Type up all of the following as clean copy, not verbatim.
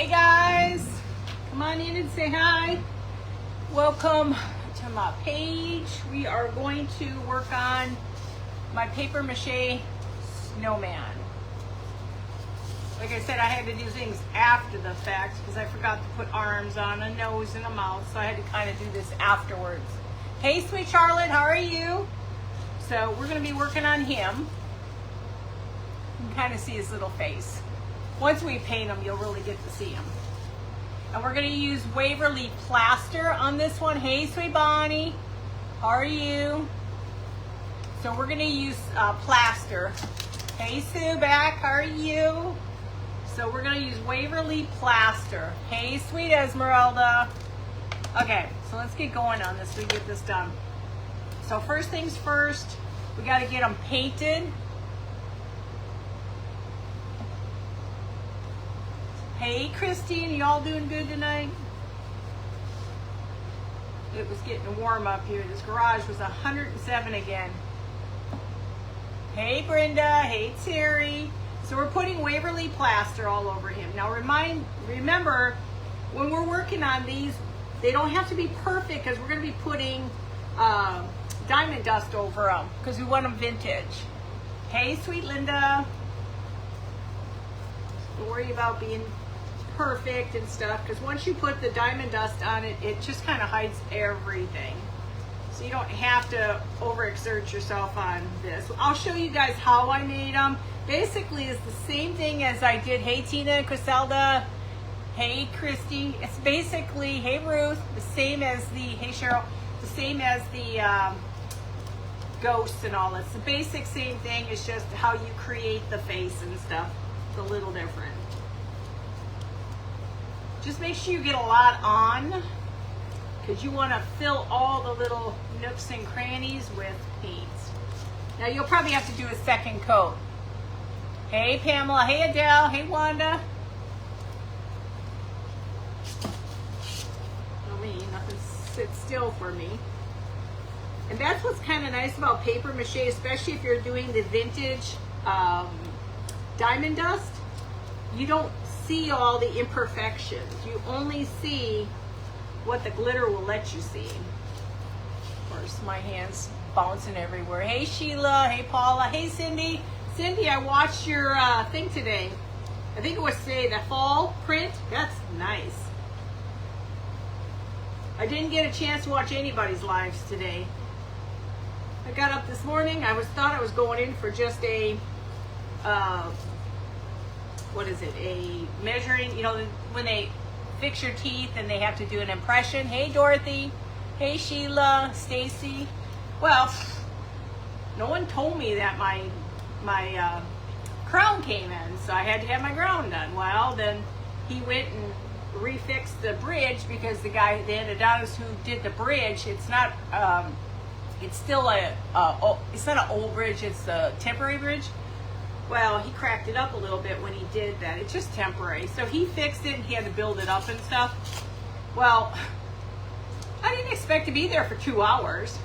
Hey guys, come on in and say hi. Welcome to my page. We are going to work on my paper mache snowman. Like I said, I had to do things after the fact because I forgot to put arms on, a nose and a mouth, so I had to kind of do this afterwards. Hey sweet Charlotte, how are you? So we're going to be working on him. You can kind of see his little face. Once we paint him, you'll really get to see him. And we're going to use Waverly plaster on this one. Hey, sweet Bonnie, how are you? So we're going to use plaster. Hey, Sue, back, how are you? So we're going to use Waverly plaster. Hey, sweet Esmeralda. Okay, so let's get going on this. We get this done. So first things first, we got to get them painted. Hey Christine, you all doing good tonight? It was getting warm up here. This garage was 107 again. Hey Brenda, hey Terry. So we're putting Waverly plaster all over him. Now remember, when we're working on these, they don't have to be perfect because we're going to be putting diamond dust over them because we want them vintage. Hey sweet Linda. Don't worry about being perfect and stuff, because once you put the diamond dust on it, it just kind of hides everything. So you don't have to overexert yourself on this. I'll show you guys how I made them. Basically, it's the same thing as I did. Hey Tina, Griselda, hey Christy. It's basically, hey Ruth, the same as the, hey Cheryl, the same as the ghosts and all. It's the basic same thing. It's just how you create the face and stuff. It's a little different. Just make sure you get a lot on because you want to fill all the little nooks and crannies with paint. Now you'll probably have to do a second coat. Hey Pamela, hey Adele, hey Wanda. Oh me, nothing sits still for me. And that's what's kind of nice about paper mache, especially if you're doing the vintage diamond dust. You don't see all the imperfections. You only see what the glitter will let you see. Of course, my hand's bouncing everywhere. Hey Sheila, hey Paula, hey Cindy. Cindy, I watched your thing today. I think it was today, the fall print. That's nice. I didn't get a chance to watch anybody's lives today. I got up this morning. Thought I was going in for just a what is it, a measuring, you know, when they fix your teeth and they have to do an impression. Hey Dorothy, hey Sheila, Stacy. Well, no one told me that my crown came in, so I had to have my crown done. Well, then he went and refixed the bridge because the guy, the endodontist who did the bridge, it's not, it's still it's not an old bridge, it's a temporary bridge. Well, he cracked it up a little bit when he did that. It's just temporary. So he fixed it and he had to build it up and stuff. Well, I didn't expect to be there for 2 hours.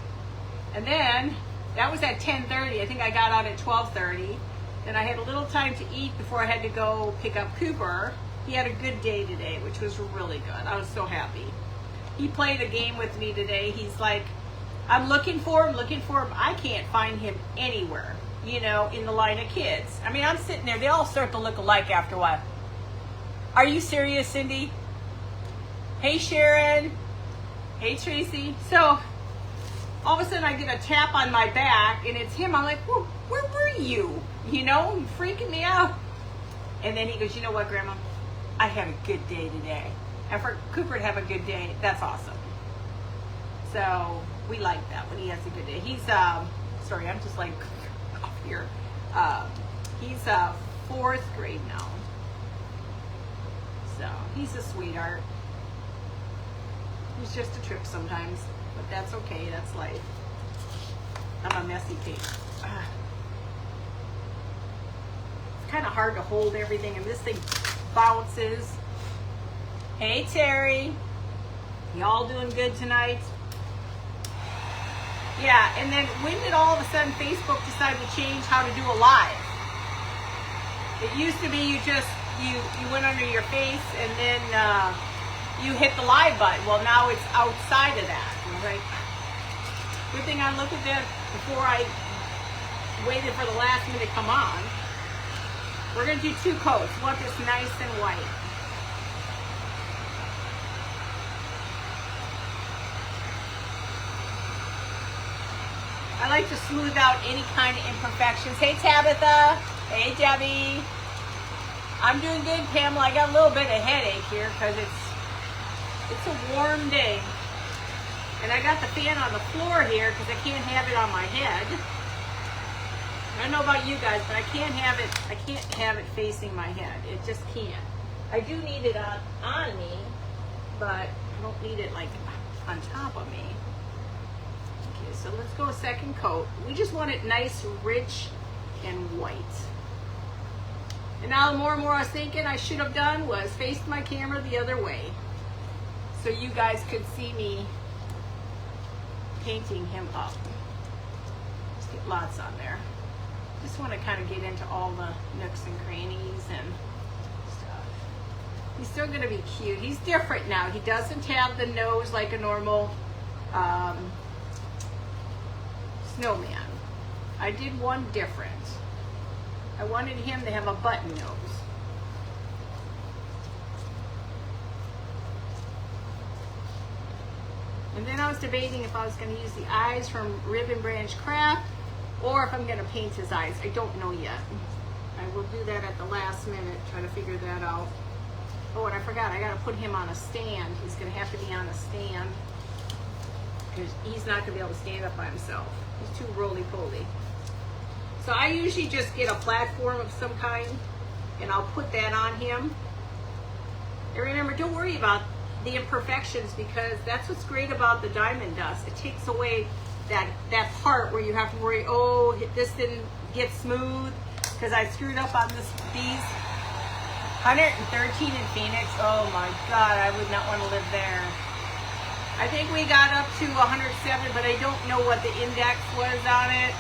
And then that was at 10:30. I think I got out at 12:30. Then I had a little time to eat before I had to go pick up Cooper. He had a good day today, which was really good. I was so happy. He played a game with me today. He's like, I'm looking for him. I can't find him anywhere. You know, in the line of kids. I mean, I'm sitting there, they all start to look alike after a while. Are you serious, Cindy? Hey, Sharon. Hey, Tracy. So, all of a sudden I get a tap on my back, and it's him. I'm like, where were you? You know, freaking me out. And then he goes, you know what, Grandma? I had a good day today. And for Cooper to have a good day, that's awesome. So, we like that when he has a good day. He's, sorry, I'm just like here. He's 4th grade now. So he's a sweetheart. He's just a trip sometimes, but that's okay. That's life. I'm a messy pig. It's kind of hard to hold everything, and this thing bounces. Hey Terry, y'all doing good tonight? Yeah, and then when did all of a sudden Facebook decide to change how to do a live? It used to be you just you went under your face and then you hit the live button. Well, now it's outside of that. Right? Good thing I looked at that before I waited for the last minute to come on. We're going to do 2 coats. We want this nice and white. I like to smooth out any kind of imperfections. Hey, Tabitha. Hey, Debbie. I'm doing good, Pamela. I got a little bit of headache here because it's a warm day. And I got the fan on the floor here because I can't have it on my head. I don't know about you guys, but I can't have it facing my head. It just can't. I do need it on me, but I don't need it like on top of me. Okay, so let's go a second coat. We just want it nice, rich, and white. And now the more and more I was thinking I should have done was faced my camera the other way so you guys could see me painting him up. Let's get lots on there. Just want to kind of get into all the nooks and crannies and stuff. He's still going to be cute. He's different now. He doesn't have the nose like a normal snowman. I did one different. I wanted him to have a button nose. And then I was debating if I was going to use the eyes from Ribbon Branch Craft or if I'm going to paint his eyes. I don't know yet. I will do that at the last minute, try to figure that out. Oh, and I forgot, I got to put him on a stand. He's going to have to be on a stand because he's not going to be able to stand up by himself. He's too roly-poly. So I usually just get a platform of some kind and I'll put that on him. And remember, don't worry about the imperfections because that's what's great about the diamond dust. It takes away that part where you have to worry, oh, this didn't get smooth because I screwed up on these. 113 in Phoenix. Oh my God, I would not want to live there. I think we got up to 107, but I don't know what the index was on it.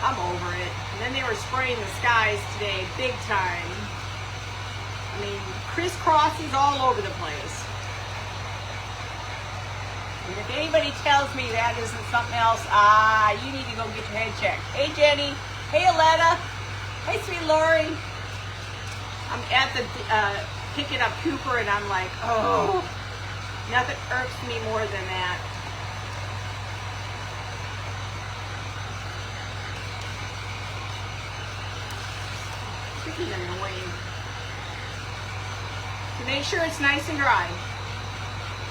I'm over it. And then they were spraying the skies today, big time. I mean, crisscrosses all over the place. And if anybody tells me that isn't something else, you need to go get your head checked. Hey, Jenny. Hey, Aletta. Hey, sweet Lori. I'm at the picking up Cooper, and I'm like, oh, nothing irks me more than that. Freaking annoying. To make sure it's nice and dry.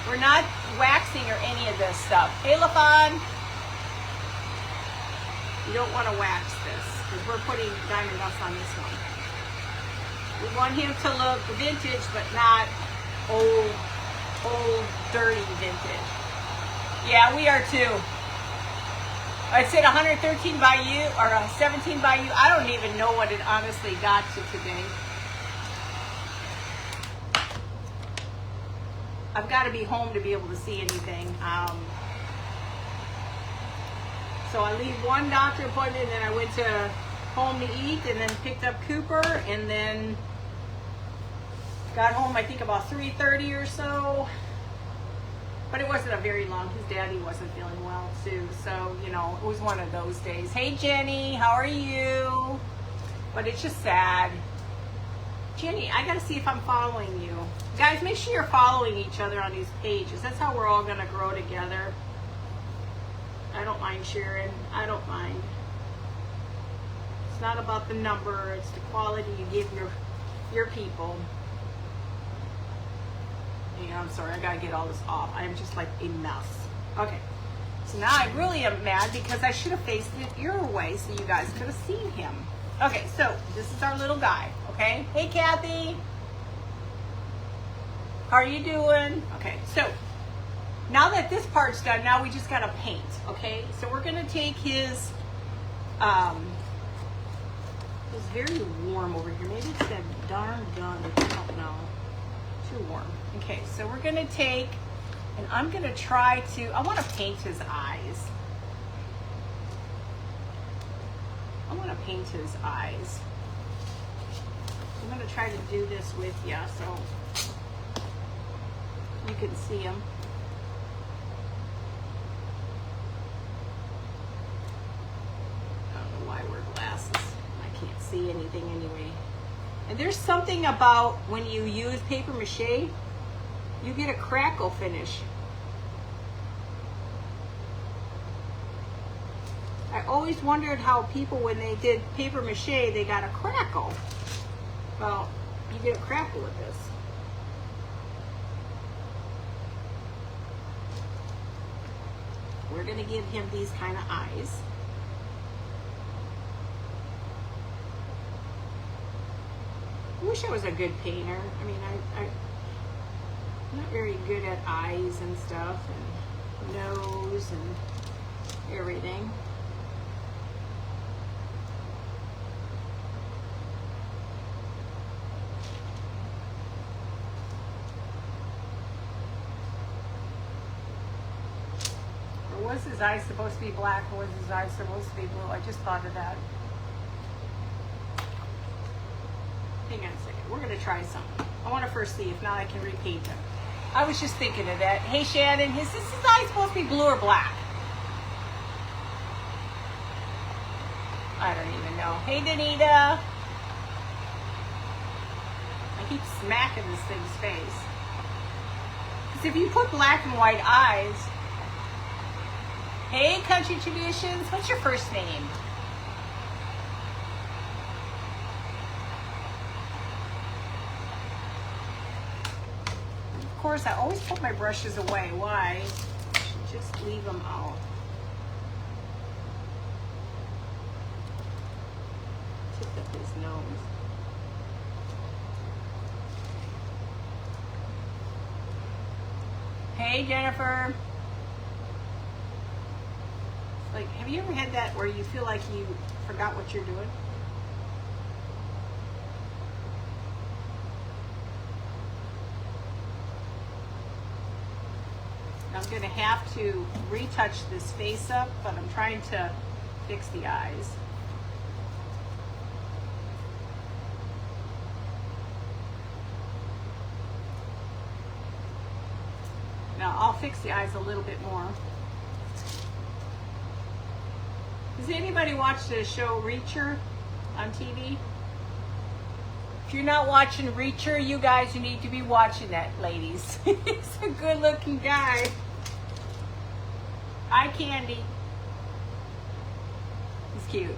We're not waxing or any of this stuff. Hey, LaFon. You don't want to wax this because we're putting diamond dust on this one. We want him to look vintage, but not old, dirty vintage. Yeah, we are too. I said 113 by you, or 17 by you. I don't even know what it honestly got to today. I've got to be home to be able to see anything. So I leave one doctor appointment, and then I went to home to eat, and then picked up Cooper, and then got home, I think, about 3:30 or so. But it wasn't a very long. His daddy wasn't feeling well, too. So, you know, it was one of those days. Hey, Jenny, how are you? But it's just sad. Jenny, I got to see if I'm following you. Guys, make sure you're following each other on these pages. That's how we're all going to grow together. I don't mind sharing. I don't mind. It's not about the number. It's the quality you give your people. Yeah, I'm sorry. I got to get all this off. I'm just like a mess. Okay. So now I really am mad because I should have faced it your way so you guys could have seen him. Okay, so this is our little guy. Okay. Hey, Kathy. How are you doing? Okay, so now that this part's done, now we just got to paint. Okay, so we're going to take his, it's very warm over here. Maybe it's that darn gun. I don't know. Too warm. Okay, so we're going to take, and I'm going to try to, I want to paint his eyes. I want to paint his eyes. I'm going to try to do this with you so you can see them. I don't know why I wear glasses. I can't see anything anyway. And there's something about when you use paper mache, you get a crackle finish. I always wondered how people, when they did paper mache, they got a crackle. Well, you get a crackle with this. We're going to give him these kind of eyes. I wish I was a good painter. I mean, I'm not very good at eyes and stuff, and nose and everything. Or was his eyes supposed to be black, or was his eyes supposed to be blue? I just thought of that. Hang on a second. We're going to try something. I want to first see if not I can repaint them. I was just thinking of that. Hey, Shannon, is his eye supposed to be blue or black? I don't even know. Hey, Danita. I keep smacking this thing's face. Because if you put black and white eyes... Hey, Country Traditions. What's your first name? Of course, I always put my brushes away. Why? I should just leave them out. Tip up his nose. Hey, Jennifer. Like, have you ever had that where you feel like you forgot what you're doing? I'm going to have to retouch this face up, but I'm trying to fix the eyes. Now, I'll fix the eyes a little bit more. Does anybody watch the show Reacher on TV? If you're not watching Reacher, you guys need to be watching that, ladies. He's a good-looking guy. Eye candy. He's cute.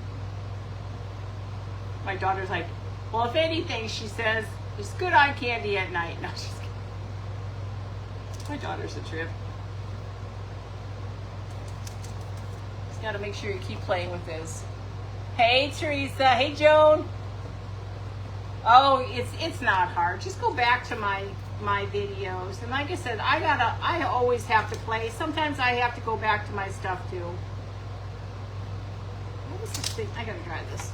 My daughter's like, well, if anything, she says, it's good eye candy at night. No, she's kidding. My daughter's a trip. Just got to make sure you keep playing with this. Hey, Teresa. Hey, Joan. Oh, it's not hard. Just go back to my videos. And like I said, I always have to play. Sometimes I have to go back to my stuff too. What is this thing? I gotta try this.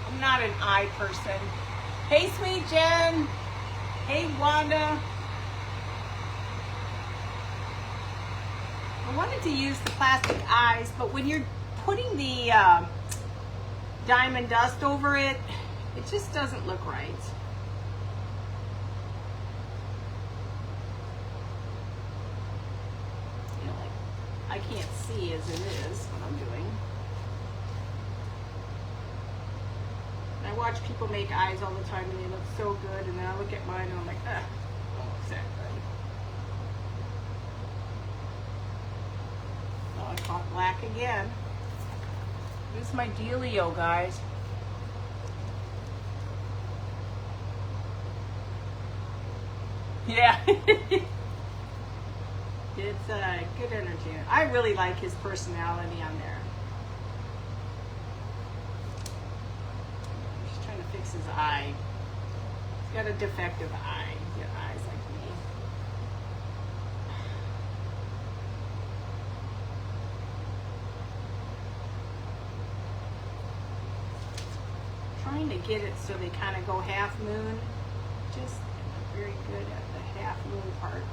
I'm not an eye person. Hey, sweet Jen. Hey, Wanda. I wanted to use the plastic eyes, but when you're putting the diamond dust over it, it just doesn't look right. You know, like, I can't see as it is what I'm doing. And I watch people make eyes all the time and they look so good, and then I look at mine and I'm like, ugh, don't look that good. Oh, I caught black again. This is my dealio, guys. Yeah. It's good energy. I really like his personality on there. Just trying to fix his eye. He's got a defective eye. He's got eyes like me. Trying to get it so they kind of go half moon. Just very good at the half moon part.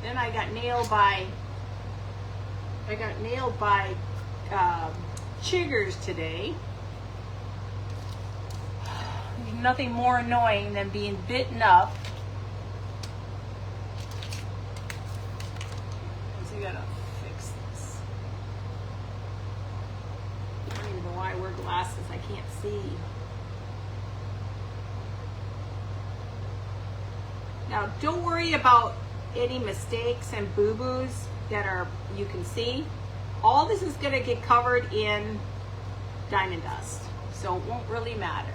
Then I got nailed by chiggers today. There's nothing more annoying than being bitten up. So you gotta fix this. I don't even know why I wear glasses. I can't see. Now, don't worry about any mistakes and boo-boos that are you can see. All this is going to get covered in diamond dust, so it won't really matter.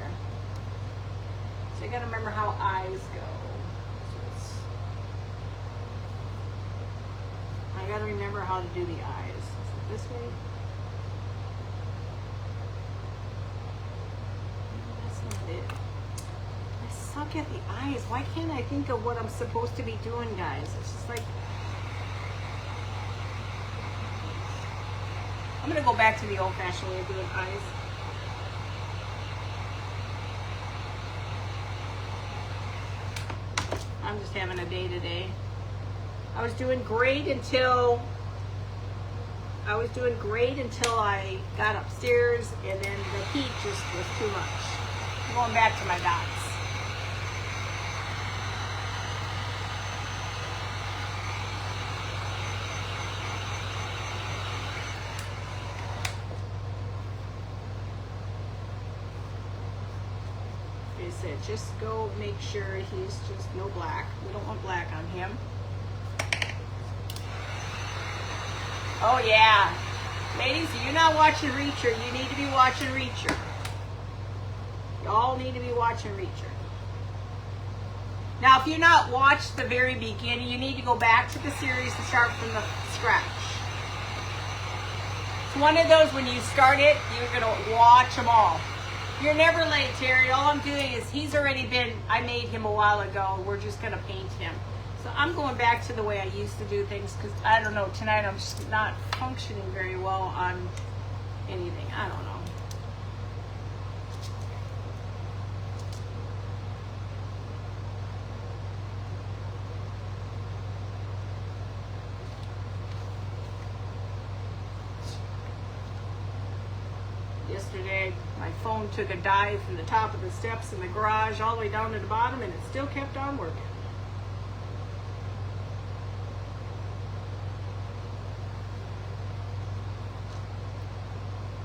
So you got to remember how eyes go. So I got to remember how to do the eyes. Is it this way? That's not it. I suck at the eyes. Why can't I think of what I'm supposed to be doing, guys? It's just like, I'm going to go back to the old-fashioned way of doing eyes. I'm just having a day today. I was doing great until I got upstairs, and then the heat just was too much. I'm going back to my dots. Said, just go make sure he's just no black. We don't want black on him. Oh yeah. Ladies, if you're not watching Reacher, you need to be watching Reacher. Y'all need to be watching Reacher. Now, if you're not watched the very beginning, you need to go back to the series and start from the scratch. It's one of those when you start it, you're going to watch them all. You're never late, Terry. All I'm doing is he's already been, I made him a while ago. We're just going to paint him. So I'm going back to the way I used to do things because, I don't know, tonight I'm just not functioning very well on anything. I don't know. Yesterday, my phone took a dive from the top of the steps in the garage all the way down to the bottom, and it still kept on working.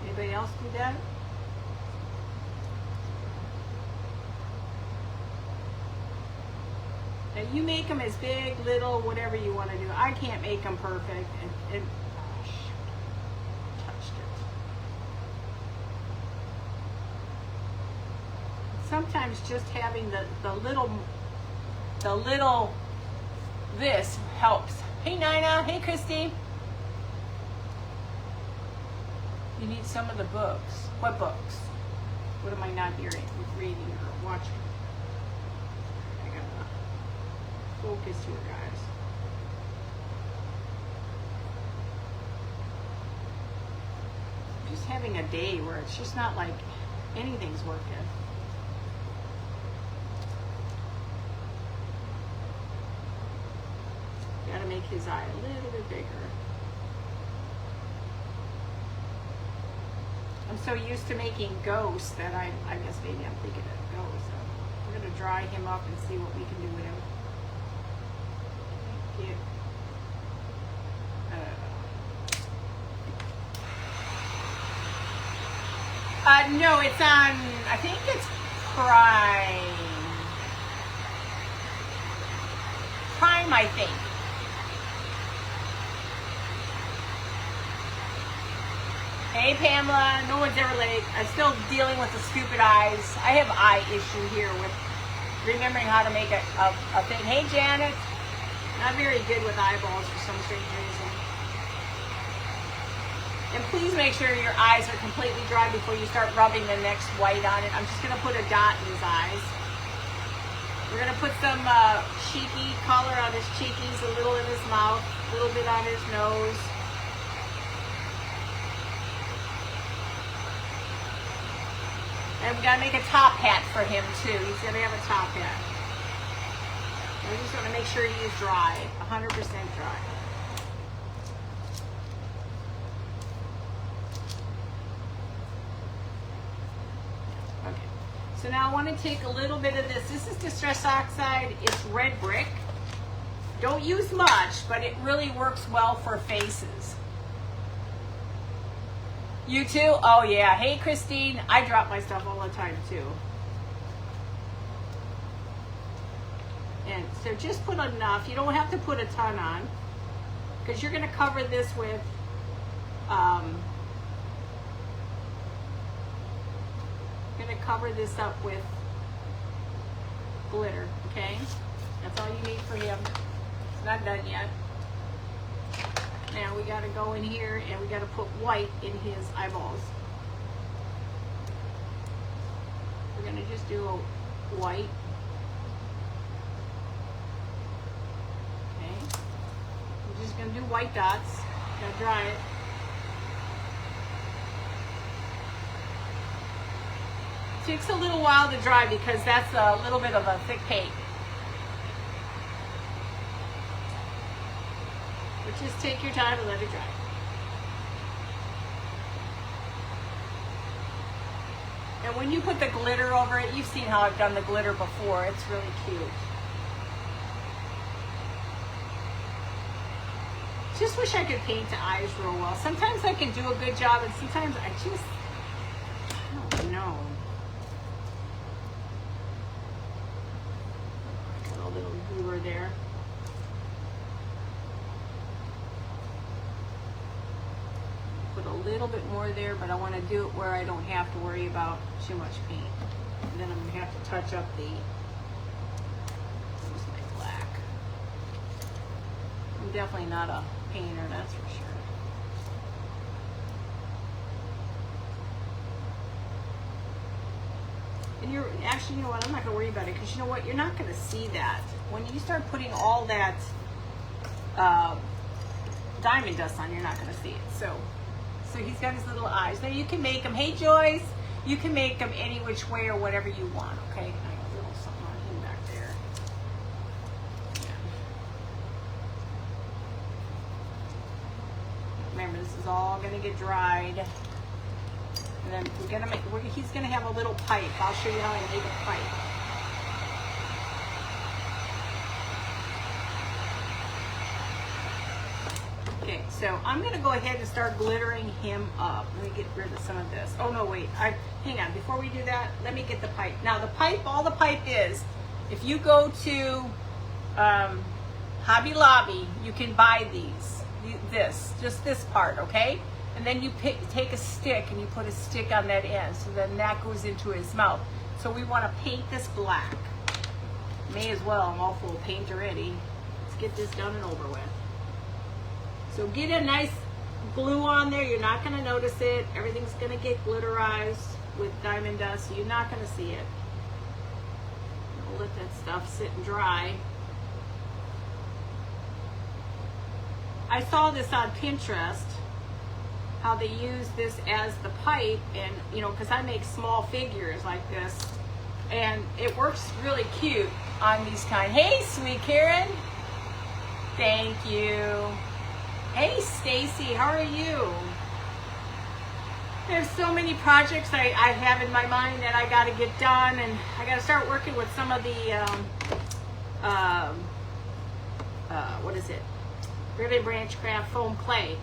Anybody else do that? Now you make them as big, little, whatever you want to do. I can't make them perfect. And oh, shoot, touched it. Sometimes just having the little this helps. Hey Nina, hey Christy. You need some of the books. What books? What am I not hearing, reading or watching? I gotta focus here, guys. I'm just having a day where it's just not like anything's working. Gotta make his eye a little bit bigger. I'm so used to making ghosts that I guess maybe I'm thinking of ghosts. So we're gonna dry him up and see what we can do with him. Thank you. No, it's on, I think it's Prime. Prime, I think. Hey Pamela, no one's ever late. I'm still dealing with the stupid eyes. I have eye issue here with remembering how to make a thing. Hey Janet, not very good with eyeballs for some strange reason. And please make sure your eyes are completely dry before you start rubbing the next white on it. I'm just going to put a dot in his eyes. We're going to put some cheeky color on his cheekies, a little in his mouth, a little bit on his nose. And we got to make a top hat for him too. He's going to have a top hat. We're just going to make sure he is dry, 100% dry. So now I want to take a little bit of this. This is Distress Oxide. It's red brick. Don't use much, but it really works well for faces. You too? Oh yeah. Hey Christine, I drop my stuff all the time too. And so just put enough. You don't have to put a ton on, because you're going to cover this with cover this up with glitter, okay? That's all you need for him. It's not done yet. Now we got to go in here and we got to put white in his eyeballs. We're going to just do a white. Okay. We're just going to do white dots. Now dry it. It takes a little while to dry because that's a little bit of a thick paint. But just take your time and let it dry. And when you put the glitter over it, you've seen how I've done the glitter before. It's really cute. Just wish I could paint the eyes real well. Sometimes I can do a good job, and sometimes I don't know. Got a little goober there. Put a little bit more there, but I want to do it where I don't have to worry about too much paint. And then I'm going to have to touch up the, where's my black? I'm definitely not a painter, that's for sure. And you're actually, you know what, I'm not going to worry about it, because you know what, you're not going to see that. When you start putting all that diamond dust on, you're not going to see it. So he's got his little eyes. Now you can make them, hey Joyce, you can make them any which way or whatever you want, okay? I got a little something on him back there. Yeah. Remember, this is all going to get dried. And then we're going to make, he's going to have a little pipe. I'll show you how I make a pipe. Okay, so I'm going to go ahead and start glittering him up. Let me get rid of some of this. Oh, no, wait. Hang on. Before we do that, let me get the pipe. Now, the pipe, all the pipe is, if you go to Hobby Lobby, you can buy these. Just this part, okay? And then you take a stick and you put a stick on that end. So then that goes into his mouth. So we want to paint this black. May as well. I'm all full of paint already. Let's get this done and over with. So get a nice glue on there. You're not going to notice it. Everything's going to get glitterized with diamond dust. So you're not going to see it. I'll let that stuff sit and dry. I saw this on Pinterest, how they use this as the pipe, and you know, because I make small figures like this, and it works really cute on these kind. Hey, sweet Karen. Thank you. Hey Stacy, how are you? There's so many projects I have in my mind that I got to get done, and I got to start working with some of the what is it? Ribbon Branch Craft foam clay.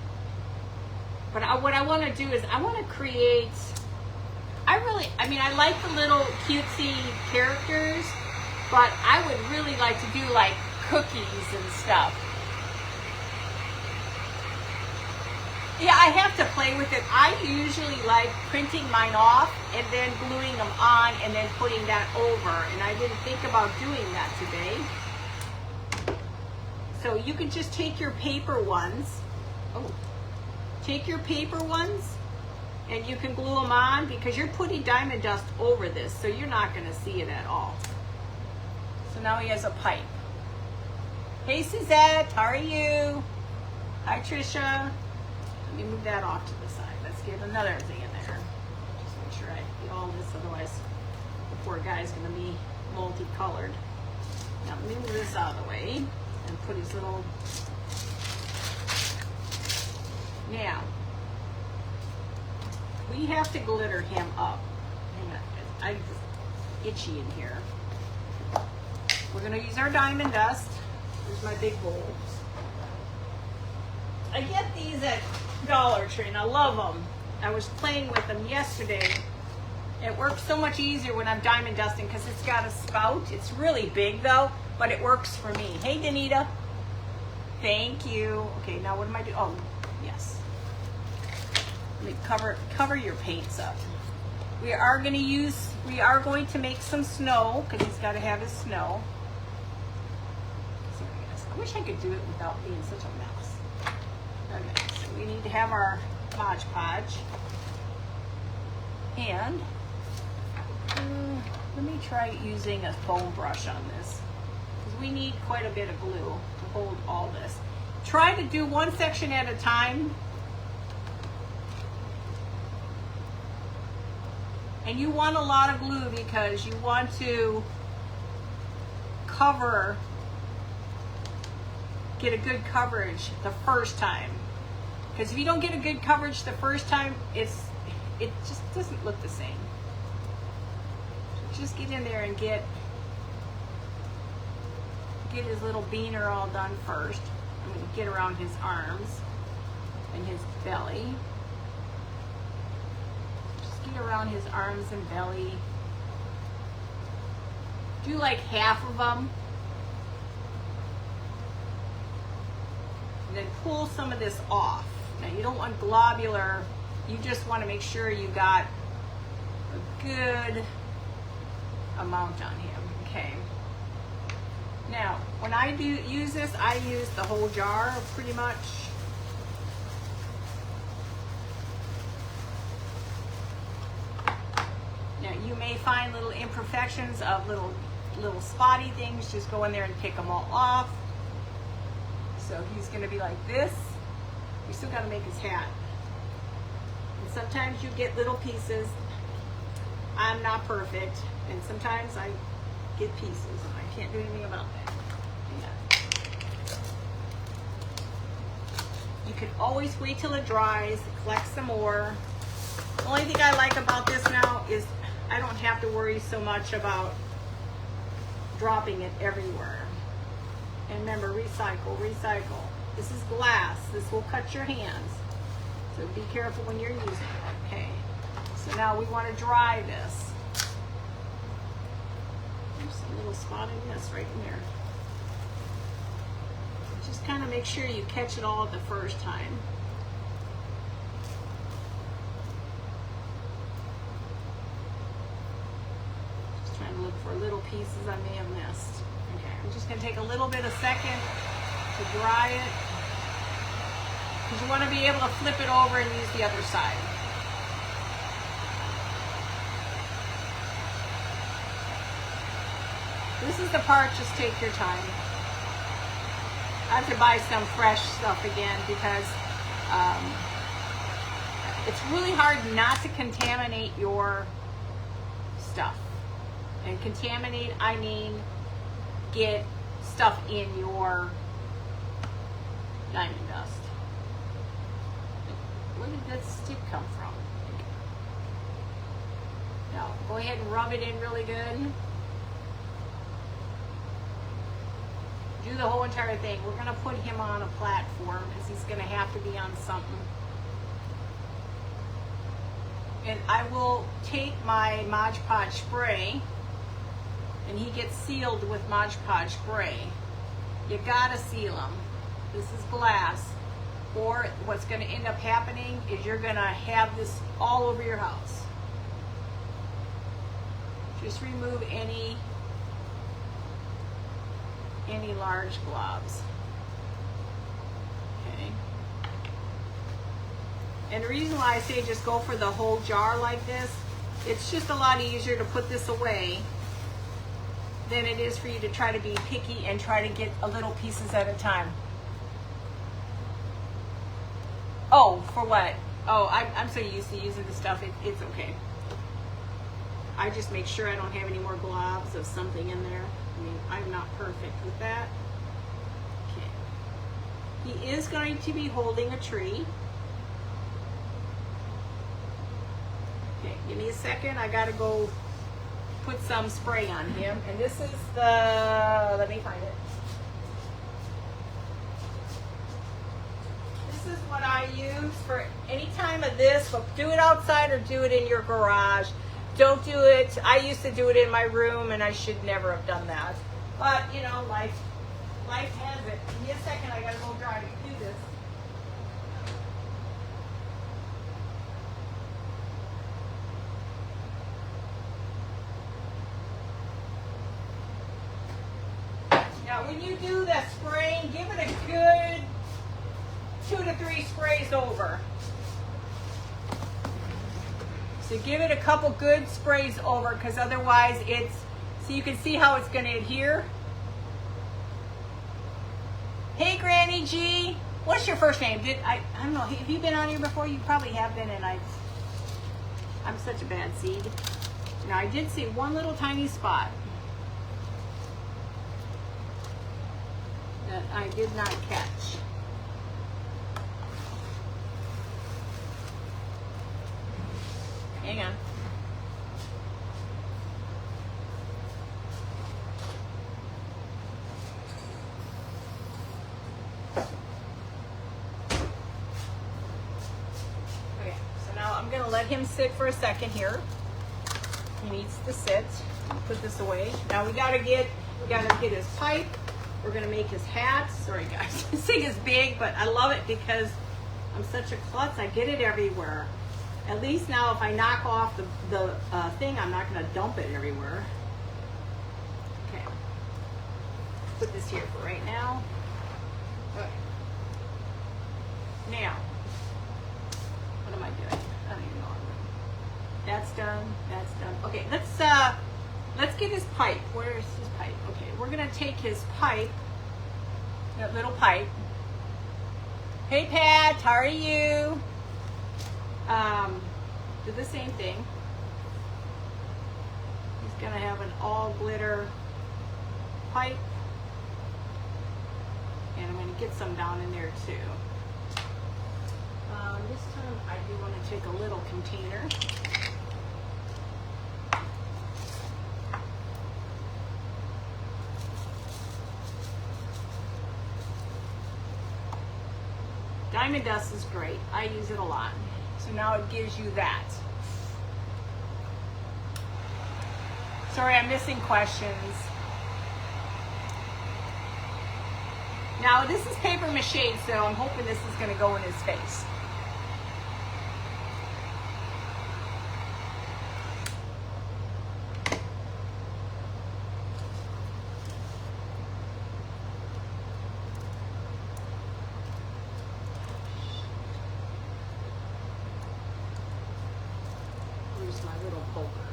But what I want to do is I want to create. I like the little cutesy characters, but I would really like to do like cookies and stuff. Yeah, I have to play with it. I usually like printing mine off and then gluing them on and then putting that over. And I didn't think about doing that today. So you can just take your paper ones. Take your paper ones and you can glue them on, because you're putting diamond dust over this. So you're not going to see it at all. So now he has a pipe. Hey Suzette, how are you? Hi Trisha. Let me move that off to the side. Let's get another thing in there. Just make sure I get all this, otherwise the poor guy's going to be multicolored. Now let me move this out of the way and put his little... Now, we have to glitter him up. Hang on. itchy in here. We're gonna use our diamond dust. Here's my big bowl. I get these at Dollar Tree and I love them. I was playing with them yesterday. It works so much easier when I'm diamond dusting because it's got a spout. It's really big though, but it works for me. Hey, Danita. Thank you. Okay, now what am I doing? Oh, yes. Let me cover your paints up. We are going to make some snow because he's got to have his snow. I wish I could do it without being such a mess. Okay, so we need to have our Mod Podge. And let me try using a foam brush on this because we need quite a bit of glue to hold all this. Try to do one section at a time. And you want a lot of glue because you want to get a good coverage the first time. Because if you don't get a good coverage the first time, it just doesn't look the same. So just get in there and get his little beaner all done first. I'm going to get around his arms and his belly. Around his arms and belly. Do like half of them. And then pull some of this off. Now you don't want globular, you just want to make sure you got a good amount on him. Okay. Now, when I use this, I use the whole jar pretty much. You may find little imperfections of little spotty things. Just go in there and pick them all off. So he's going to be like this. We still got to make his hat. And sometimes you get little pieces. I'm not perfect, and sometimes I get pieces, and I can't do anything about that. Yeah. You can always wait till it dries, collect some more. The only thing I like about this now is I don't have to worry so much about dropping it everywhere. And remember, recycle, recycle. This is glass. This will cut your hands. So be careful when you're using it. Okay. So now we want to dry this. There's a little spot in this right in there. Just kind of make sure you catch it all the first time. Look for little pieces I may have missed. Okay, I'm just going to take a little bit of second to dry it because you want to be able to flip it over and use the other side. This is the part, just take your time. I have to buy some fresh stuff again because it's really hard not to contaminate your stuff. And contaminate, I mean get stuff in your diamond dust. Where did that stick come from? Now, go ahead and rub it in really good. Do the whole entire thing. We're going to put him on a platform because he's going to have to be on something. And I will take my Mod Podge spray, and he gets sealed with Mod Podge spray. You gotta seal them. This is glass. Or what's gonna end up happening is you're gonna have this all over your house. Just remove any large globs. Okay. And the reason why I say just go for the whole jar like this, it's just a lot easier to put this away than it is for you to try to be picky and try to get a little pieces at a time. Oh, for what? Oh, I'm so used to using the stuff, it's okay. I just make sure I don't have any more globs of something in there. I mean, I'm not perfect with that. Okay. He is going to be holding a tree. Okay, give me a second. I gotta go put some spray on him. And this is the, let me find it. This is what I use for any time of this, but do it outside or do it in your garage. Don't do it, I used to do it in my room and I should never have done that. But, you know, life has it. Give me a second, I gotta go dry to do this. Now, when you do the spraying, give it a good 2 to 3 sprays over. So give it a couple good sprays over, because otherwise it's, so you can see how it's going to adhere. Hey, Granny G. What's your first name? I don't know. Have you been on here before? You probably have been, and I'm such a bad seed. Now, I did see one little tiny spot that I did not catch. Hang on. Okay, so now I'm going to let him sit for a second here. He needs to sit. Put this away. Now we gotta get his pipe. We're gonna make his hat. Sorry guys, this thing is big, but I love it because I'm such a klutz. I get it everywhere. At least now if I knock off the thing, I'm not gonna dump it everywhere. Okay, put this here for right now. Okay. Now, what am I doing? I don't even know. That's done, that's done. Okay, let's get his pipe. Where's his pipe? Okay, we're gonna take his pipe, that little pipe. Hey Pat, how are you? Do the same thing. He's gonna have an all glitter pipe. And I'm gonna get some down in there too. This time I do wanna take a little container. Diamond dust is great. I use it a lot. So now it gives you that. Sorry, I'm missing questions. Now this is paper mache, so I'm hoping this is going to go in his face. My little poker.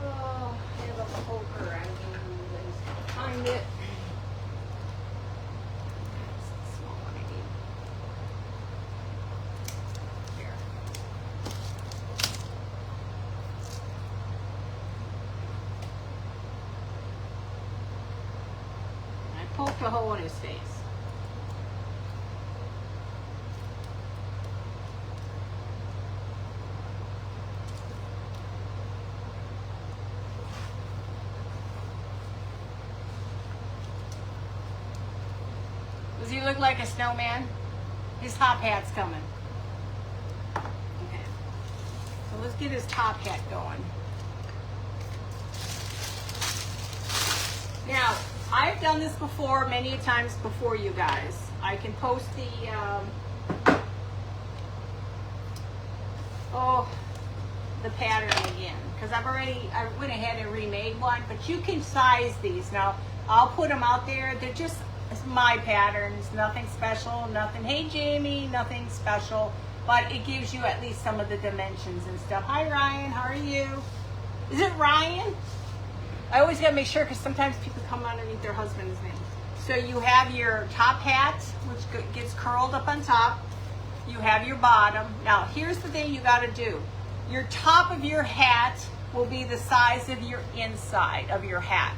Oh, I have a poker. I just find it. It's the small one I need. Here. I poked a hole in his face. Does he look like a snowman? His top hat's coming. Okay. So let's get his top hat going. Now, I've done this before, many times before you guys. I can post the pattern again. Because I went ahead and remade one, but you can size these. Now, I'll put them out there. They're just my patterns, nothing special, nothing, hey Jamie, nothing special, but it gives you at least some of the dimensions and stuff. Hi Ryan, how are you? Is it Ryan? I always gotta make sure because sometimes people come underneath their husband's name. So you have your top hat, which gets curled up on top. You have your bottom. Now here's the thing you gotta do. Your top of your hat will be the size of your inside of your hat.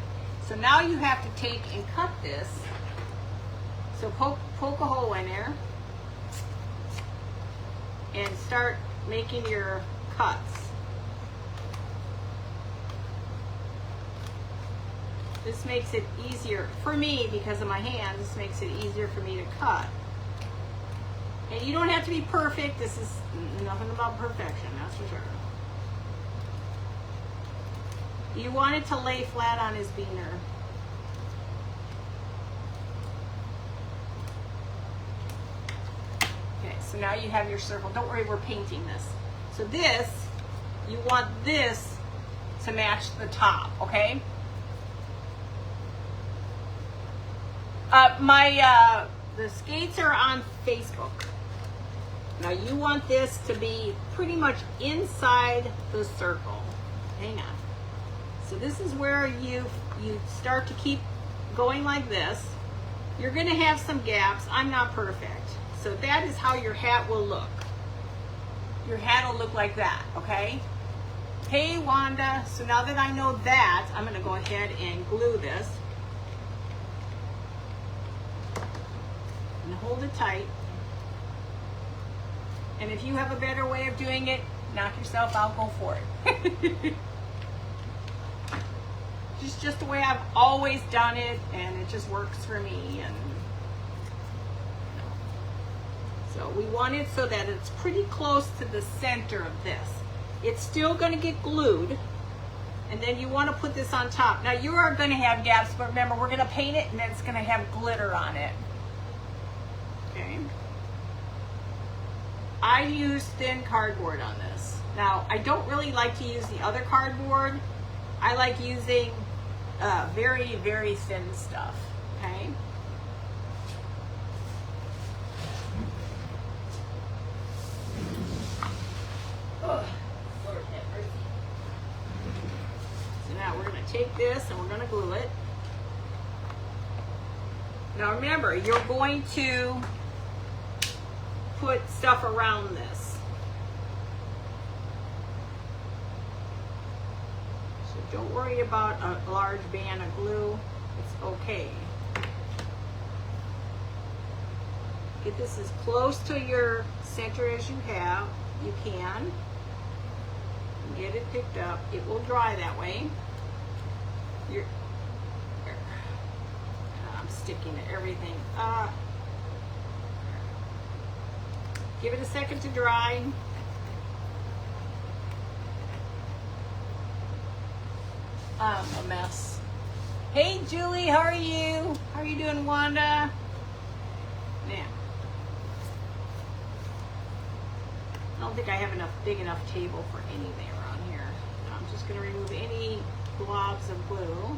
So now you have to take and cut this. So poke a hole in there. and start making your cuts. This makes it easier for me because of my hands. This makes it easier for me to cut. And you don't have to be perfect. This is nothing about perfection, that's for sure. You want it to lay flat on his beaner. Okay, so now you have your circle. Don't worry, we're painting this. So this, you want this to match the top, okay? The skates are on Facebook. Now you want this to be pretty much inside the circle. Hang on. So this is where you start to keep going like this. You're going to have some gaps. I'm not perfect. So that is how your hat will look. Your hat will look like that, okay? Hey, Wanda. So now that I know that, I'm going to go ahead and glue this. And hold it tight. And if you have a better way of doing it, knock yourself out, go for it. Just the way I've always done it, and it just works for me. And so we want it so that it's pretty close to the center of this. It's still going to get glued, and then you want to put this on top. Now you are going to have gaps, but remember, we're going to paint it, and then it's going to have glitter on it. Okay. I use thin cardboard on this. Now, I don't really like to use the other cardboard. I like using very, very thin stuff, okay? Oh, Lord have mercy. So now we're going to take this and we're going to glue it. Now remember, you're going to put stuff around this. So don't worry about a large band of glue. It's okay. Get this as close to your center as you can. Get it picked up. It will dry that way. I'm sticking to everything. Give it a second to dry. I'm a mess. Hey Julie, how are you? How are you doing, Wanda? Man. I don't think I have enough big enough table for anything around here. I'm just going to remove any globs of glue.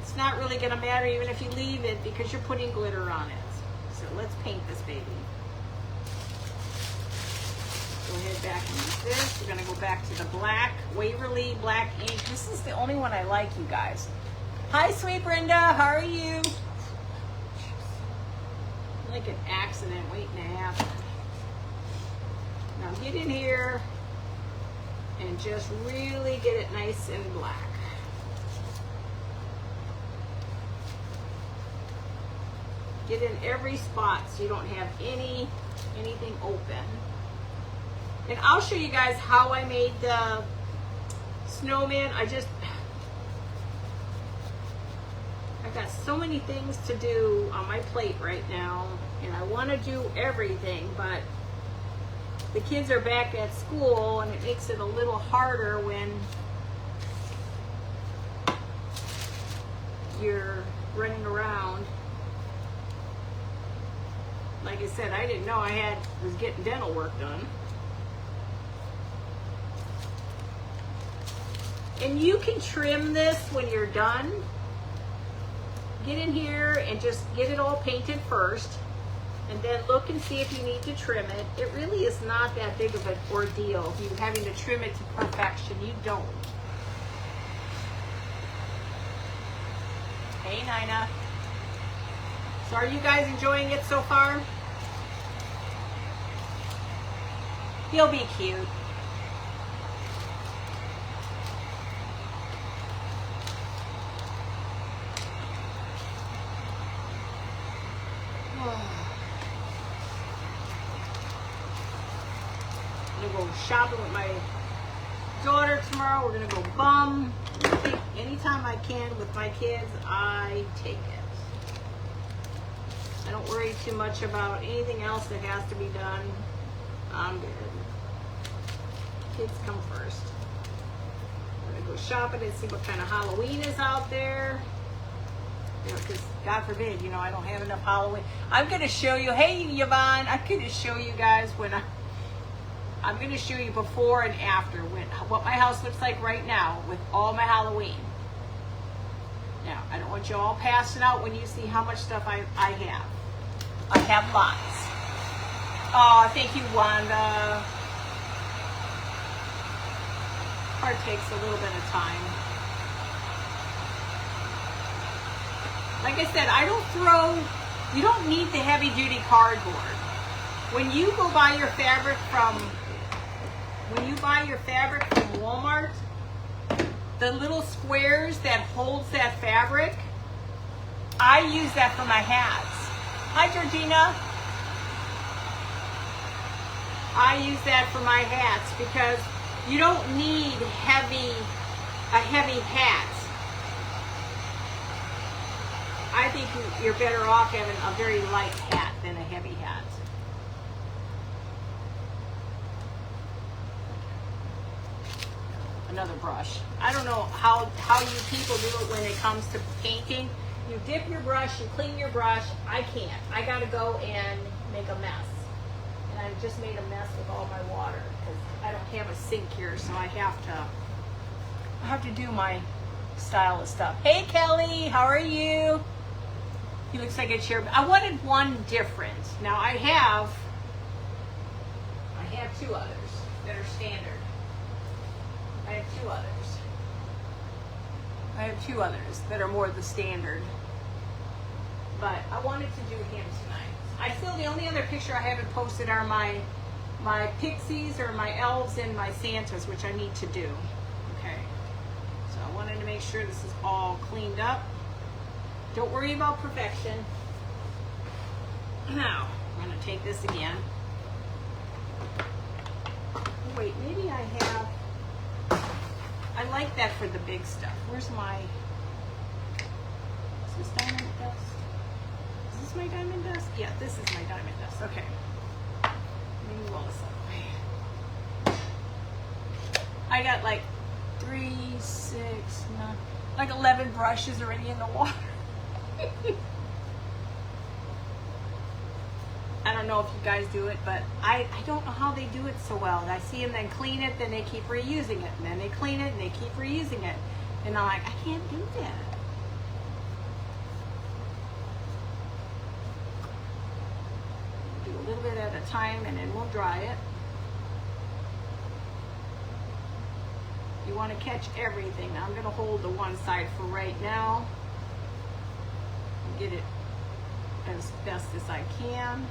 It's not really going to matter even if you leave it because you're putting glitter on it. So let's paint this baby. Go ahead back and use this. We're going to go back to the black, Waverly black ink. This is the only one I like, you guys. Hi, sweet Brenda. How are you? Like an accident waiting to happen. Now get in here and just really get it nice and black. Get in every spot so you don't have anything open. And I'll show you guys how I made the snowman. I've got so many things to do on my plate right now, and I want to do everything, but the kids are back at school, and it makes it a little harder when you're running around. Like I said, I didn't know I was getting dental work done. And you can trim this when you're done. Get in here and just get it all painted first, and then look and see if you need to trim it. It really is not that big of an ordeal, you having to trim it to perfection. You don't. Hey, Nina. So are you guys enjoying it so far? He'll be cute. go shopping with my daughter tomorrow. We're gonna go bum. Anytime I can with my kids, I take it. I don't worry too much about anything else that has to be done. I'm good. Kids come first. We're gonna go shopping and see what kind of Halloween is out there. You know, because God forbid, you know, I don't have enough Halloween. I'm gonna show you. Hey, Yvonne, I'm gonna show you guys when I'm going to show you before and after what my house looks like right now with all my Halloween. Now, I don't want you all passing out when you see how much stuff I have. I have lots. Oh, thank you, Wanda. Part takes a little bit of time. Like I said, you don't need the heavy duty cardboard. When you go buy your fabric from Walmart, the little squares that holds that fabric, I use that for my hats. Hi, Georgina. I use that for my hats because you don't need a heavy hat. I think you're better off having a very light hat than a heavy hat. Another brush. I don't know how you people do it when it comes to painting. You dip your brush, you clean your brush. I can't. I gotta go and make a mess. And I just made a mess with all my water because I don't have a sink here, so I have to do my style of stuff. Hey Kelly, how are you? He looks like a chair. I wanted one different. Now I have two others that are standard. I have two others that are more the standard. But I wanted to do him tonight. The only other picture I haven't posted are my pixies or my elves and my Santas, which I need to do. Okay. So I wanted to make sure this is all cleaned up. Don't worry about perfection. Now, I'm going to take this again. Wait, maybe I like that for the big stuff. Where's my... Is this diamond dust? Is this my diamond dust? Yeah, this is my diamond dust. Okay. Let me roll this up. I got like 3, 6, 9, like 11 brushes already in the water. I don't know if you guys do it, but I don't know how they do it so well. And I see them then clean it, then they keep reusing it, and then they clean it, and they keep reusing it. And I'm like, I can't do that. Do a little bit at a time, and then we'll dry it. You want to catch everything. Now I'm going to hold the one side for right now. Get it as best as I can.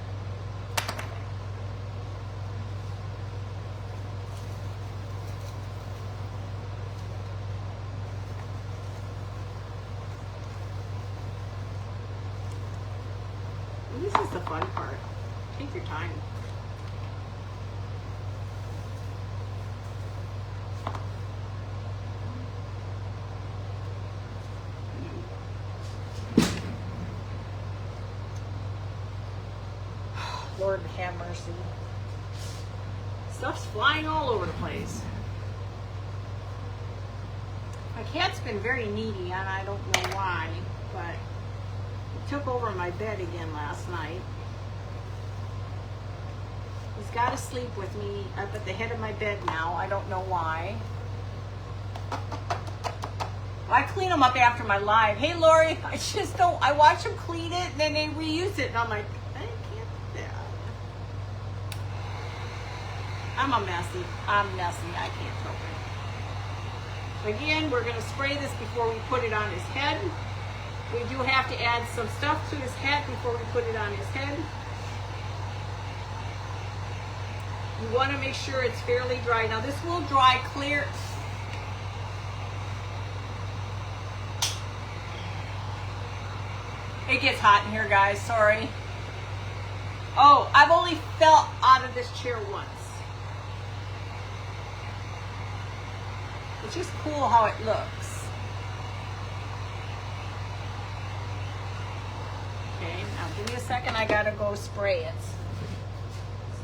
And this is the fun part. Take your time. Lord have mercy. Stuff's flying all over the place. My cat's been very needy, and I don't know why, but he took over my bed again last night. He's got to sleep with me up at the head of my bed now. I don't know why. I clean them up after my live. Hey, Lori, I just don't. I watch them clean it, and then they reuse it, and I'm like, I'm messy. I can't help it. Again, we're going to spray this before we put it on his head. We do have to add some stuff to his head before we put it on his head. You want to make sure it's fairly dry. Now this will dry clear. It gets hot in here, guys. Sorry. Oh, I've only fell out of this chair once. It's just cool how it looks. Okay, now give me a second. I gotta go spray it.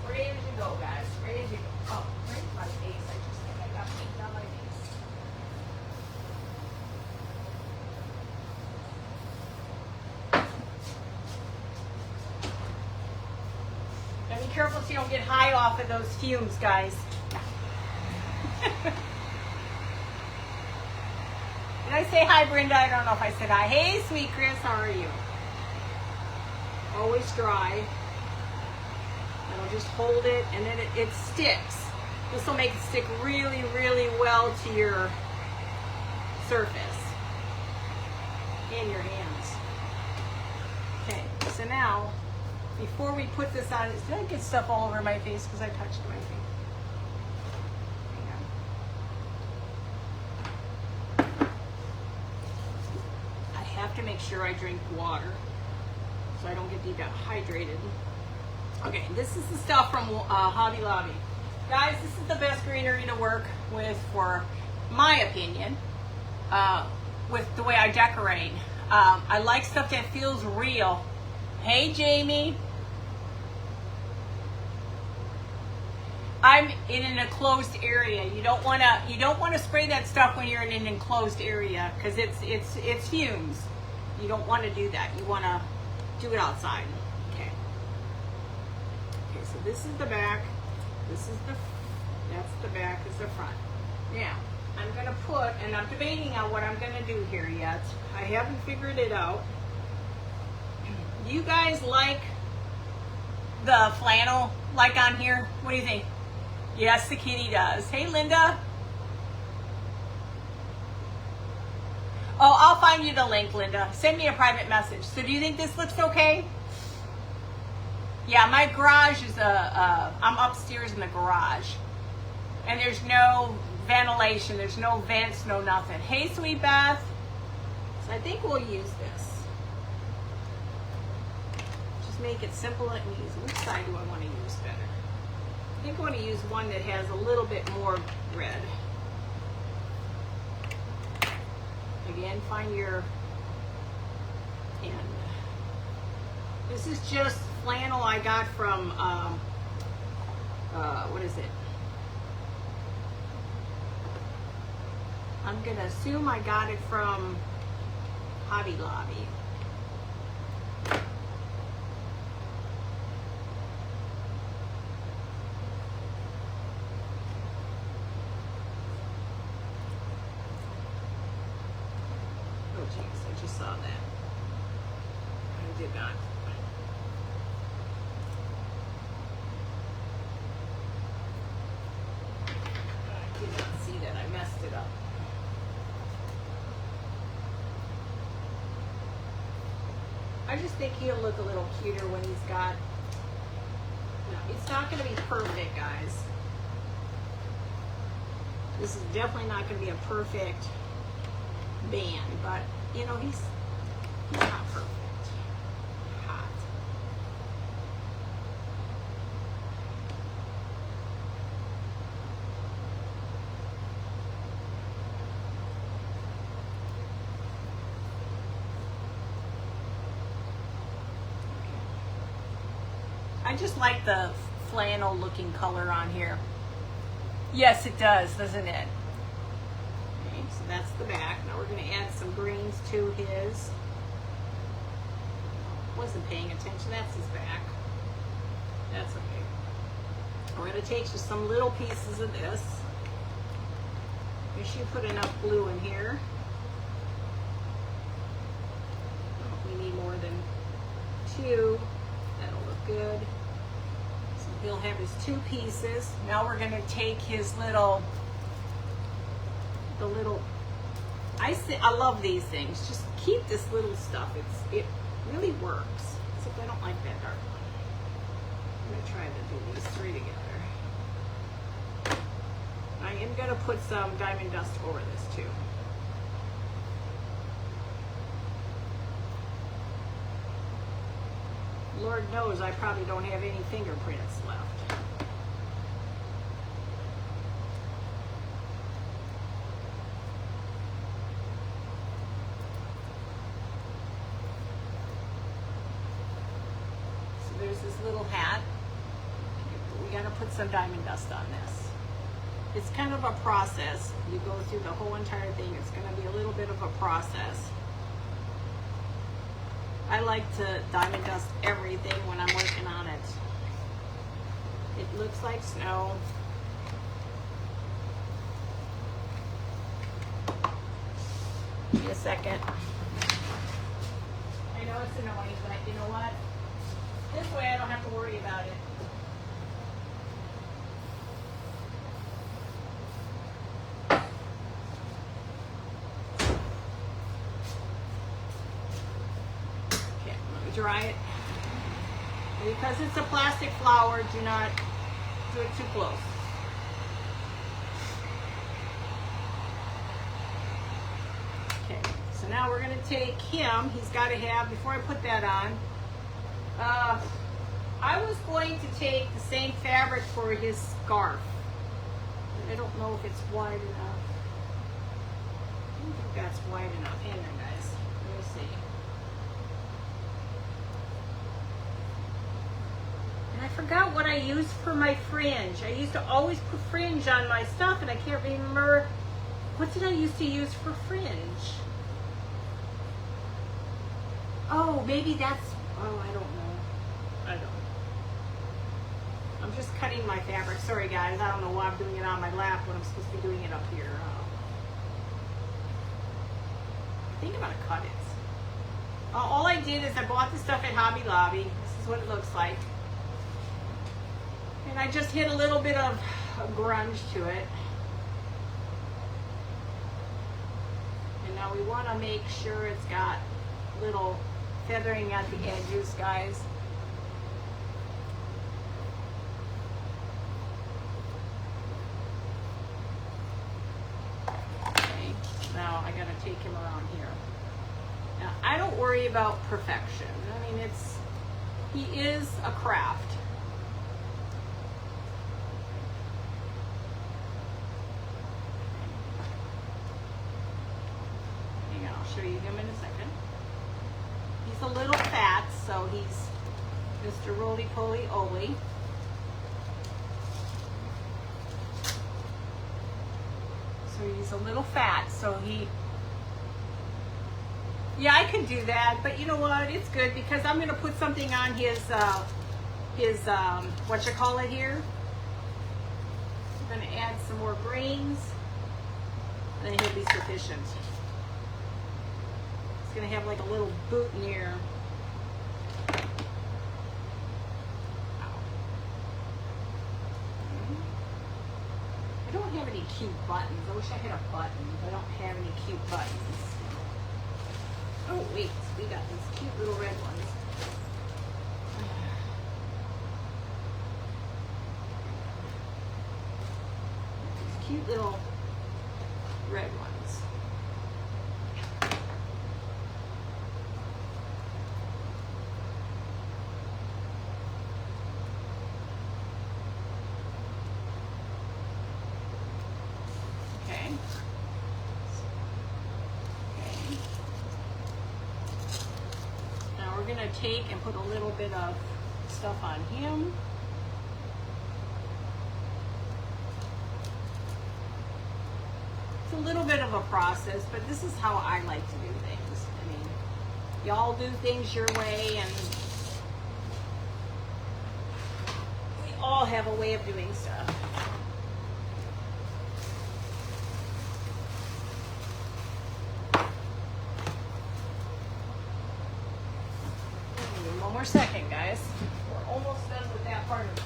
Spray as you go, guys. Spray as you go. Oh, right my face. I just think I got paint on my face. Now be careful so you don't get high off of those fumes, guys. Did I say hi, Brenda? I don't know if I said hi. Hey, sweet Chris, how are you? Always dry. And I'll just hold it, and then it sticks. This will make it stick really, really well to your surface and your hands. Okay, so now, before we put this on, did I get stuff all over my face because I touched my face? To make sure I drink water so I don't get dehydrated. Okay, this is the stuff from Hobby Lobby. Guys, this is the best greenery to work with, for my opinion, with the way I decorate. I like stuff that feels real. Hey, Jamie. I'm in an enclosed area. You don't want to spray that stuff when you're in an enclosed area because it's fumes. You don't want to do that. You want to do it outside. Okay. Okay, so this is the back. That's the back, is the front. Now, I'm going to put, and I'm debating on what I'm going to do here yet. I haven't figured it out. You guys like the flannel like on here? What do you think? Yes, the kitty does. Hey, Linda. Oh, I'll find you the link, Linda. Send me a private message. So do you think this looks okay? Yeah, my garage is I'm upstairs in the garage. And there's no ventilation. There's no vents, no nothing. Hey, sweet Beth. So I think we'll use this. Just make it simple and easy. Which side do I want to use better? I think I want to use one that has a little bit more red. Again, find your end. This is just flannel I got from, what is it? I'm going to assume I got it from Hobby Lobby. I just saw that. I did not. I did not see that. I messed it up. I just think he'll look a little cuter when he's got... No, it's not going to be perfect, guys. This is definitely not going to be a perfect band, but you know, he's not perfect. Hot. I just like the flannel looking color on here. Yes, it does, doesn't it? So that's the back. Now we're going to add some greens to his. Wasn't paying attention. That's his back. That's okay. We're going to take just some little pieces of this. Make sure you put enough glue in here. We need more than 2. That'll look good. So he'll have his 2 pieces. Now we're going to take his little... I love these things. Just keep this little stuff. It really works. Except I don't like that dark one. I'm going to try to do these 3 together. I am going to put some diamond dust over this too. Lord knows I probably don't have any fingerprints left. little hat. We gotta put some diamond dust on this. It's kind of a process. You go through the whole entire thing. It's gonna be a little bit of a process. I like to diamond dust everything when I'm working on it. It looks like snow. Give me a second. I know it's annoying, but you know what? This way I don't have to worry about it. Okay, let me dry it. And because it's a plastic flower, do not do it too close. Okay, so now we're going to take him. He's got to have, before I put that on, I was going to take the same fabric for his scarf. I don't know if it's wide enough. I don't think that's wide enough. Hang on, guys. Let me see. And I forgot what I used for my fringe. I used to always put fringe on my stuff, and I can't remember. What did I used to use for fringe? Oh, maybe that's, oh, I don't know. I don't know. I'm just cutting my fabric. Sorry, guys. I don't know why I'm doing it on my lap when I'm supposed to be doing it up here. I think I'm going to cut it. All I did is I bought this stuff at Hobby Lobby. This is what it looks like. And I just hit a little bit of grunge to it. And now we want to make sure it's got little feathering at the edges, guys. Okay, now I gotta take him around here. Now I don't worry about perfection. I mean, he is a craft. Hang on, I'll show you him in a second. He's a little fat, so he's Mr. Roly-Poly-Oly. So he's a little fat, so yeah, I can do that, but you know what? It's good because I'm going to put something on his what you call it here. I'm going to add some more greens, and then he'll be sufficient. It's going to have like a little boutonniere. I don't have any cute buttons. I wish I had a button, but I don't have any cute buttons. Oh wait, we got these cute little red ones. These cute little red ones. We're going to take and put a little bit of stuff on him. It's a little bit of a process, but this is how I like to do things. I mean, y'all do things your way, and we all have a way of doing stuff. Second, guys. We're almost done with that part of it.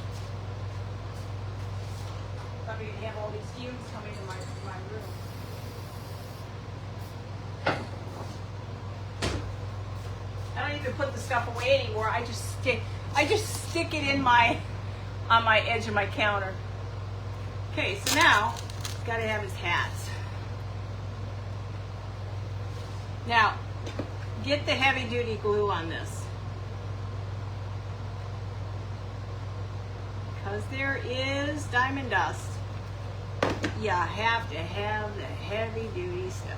Probably gonna have all these fumes coming in my room. I don't even put the stuff away anymore. I just stick it in on my edge of my counter. Okay, so now he's got to have his hats. Now, get the heavy duty glue on this. Because there is diamond dust, you have to have the heavy duty stuff.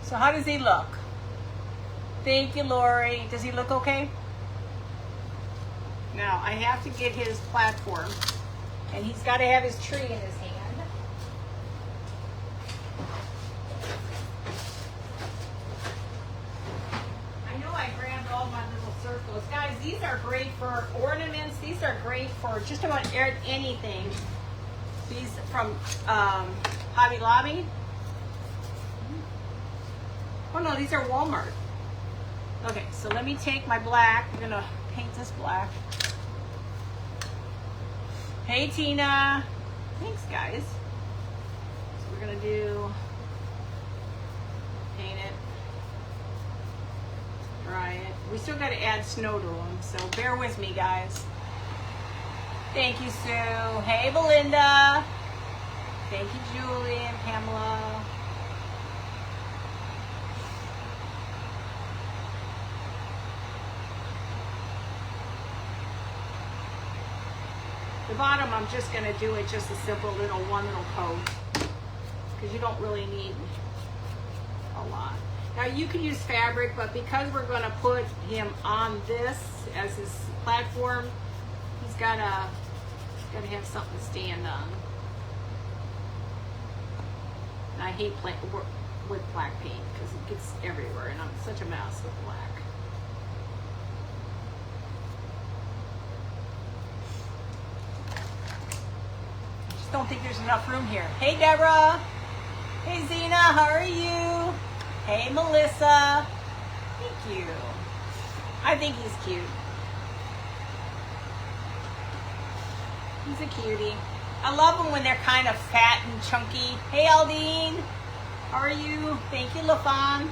So how does he look? Thank you, Lori. Does he look okay? Now, I have to get his platform, and he's got to have his tree in his hand. I know I grabbed all my little circles. Guys, these are great for ornaments. These are great for just about anything. These from Hobby Lobby. Oh no, these are Walmart. Okay, so let me take my black. I'm gonna paint this black. Hey Tina. Thanks guys. So we're gonna paint it, dry it. We still gotta add snow to them, so bear with me guys. Thank you, Sue. Hey Belinda. Thank you, Julie and Pamela. The bottom, I'm just going to do it just a simple one little coat because you don't really need a lot. Now you can use fabric, but because we're going to put him on this as his platform, he's got to have something to stand on. And I hate with black paint because it gets everywhere, and I'm such a mess with black. Don't think there's enough room here. Hey Deborah. Hey Zena, how are you? Hey Melissa. Thank you. I think he's cute. He's a cutie. I love them when they're kind of fat and chunky. Hey Aldine, how are you? Thank you, LaFawn.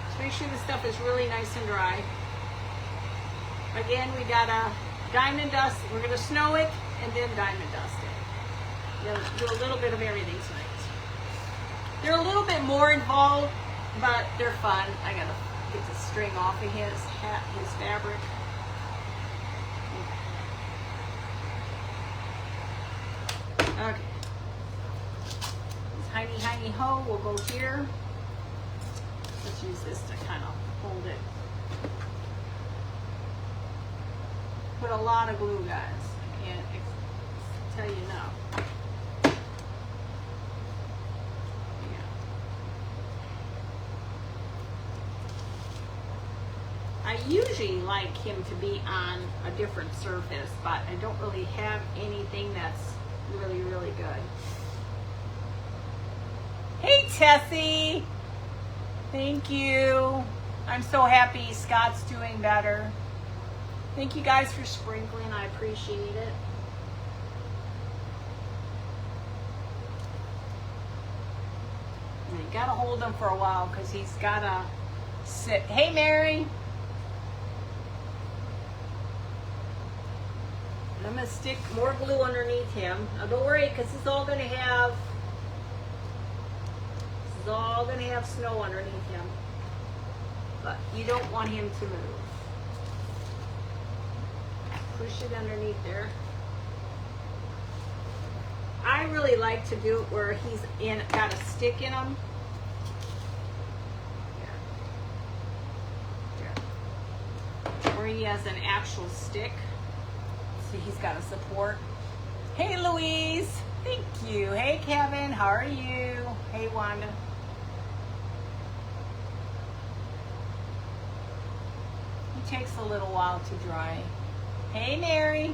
Just make sure the stuff is really nice and dry. Again, we got a diamond dust. We're gonna snow it and then diamond dust it. Do a little bit of everything tonight. They're a little bit more involved, but they're fun. I gotta get the string off of his fabric. Okay. This hiney hoe will go here. Let's use this to kind of hold it. Put a lot of glue, guys. I can't tell you no. I usually like him to be on a different surface, but I don't really have anything that's really, really good. Hey Tessie! Thank you. I'm so happy Scott's doing better. Thank you guys for sprinkling. I appreciate it. And you gotta hold him for a while because he's gotta sit. Hey Mary! I'm going to stick more glue underneath him. Now don't worry, because it's all going to have snow underneath him. But you don't want him to move. Push it underneath there. I really like to do it where he's got a stick in him. Where he has an actual stick. So he's got a support. Hey Louise, thank you. Hey Kevin, how are you? Hey Wanda. He takes a little while to dry. Hey Mary.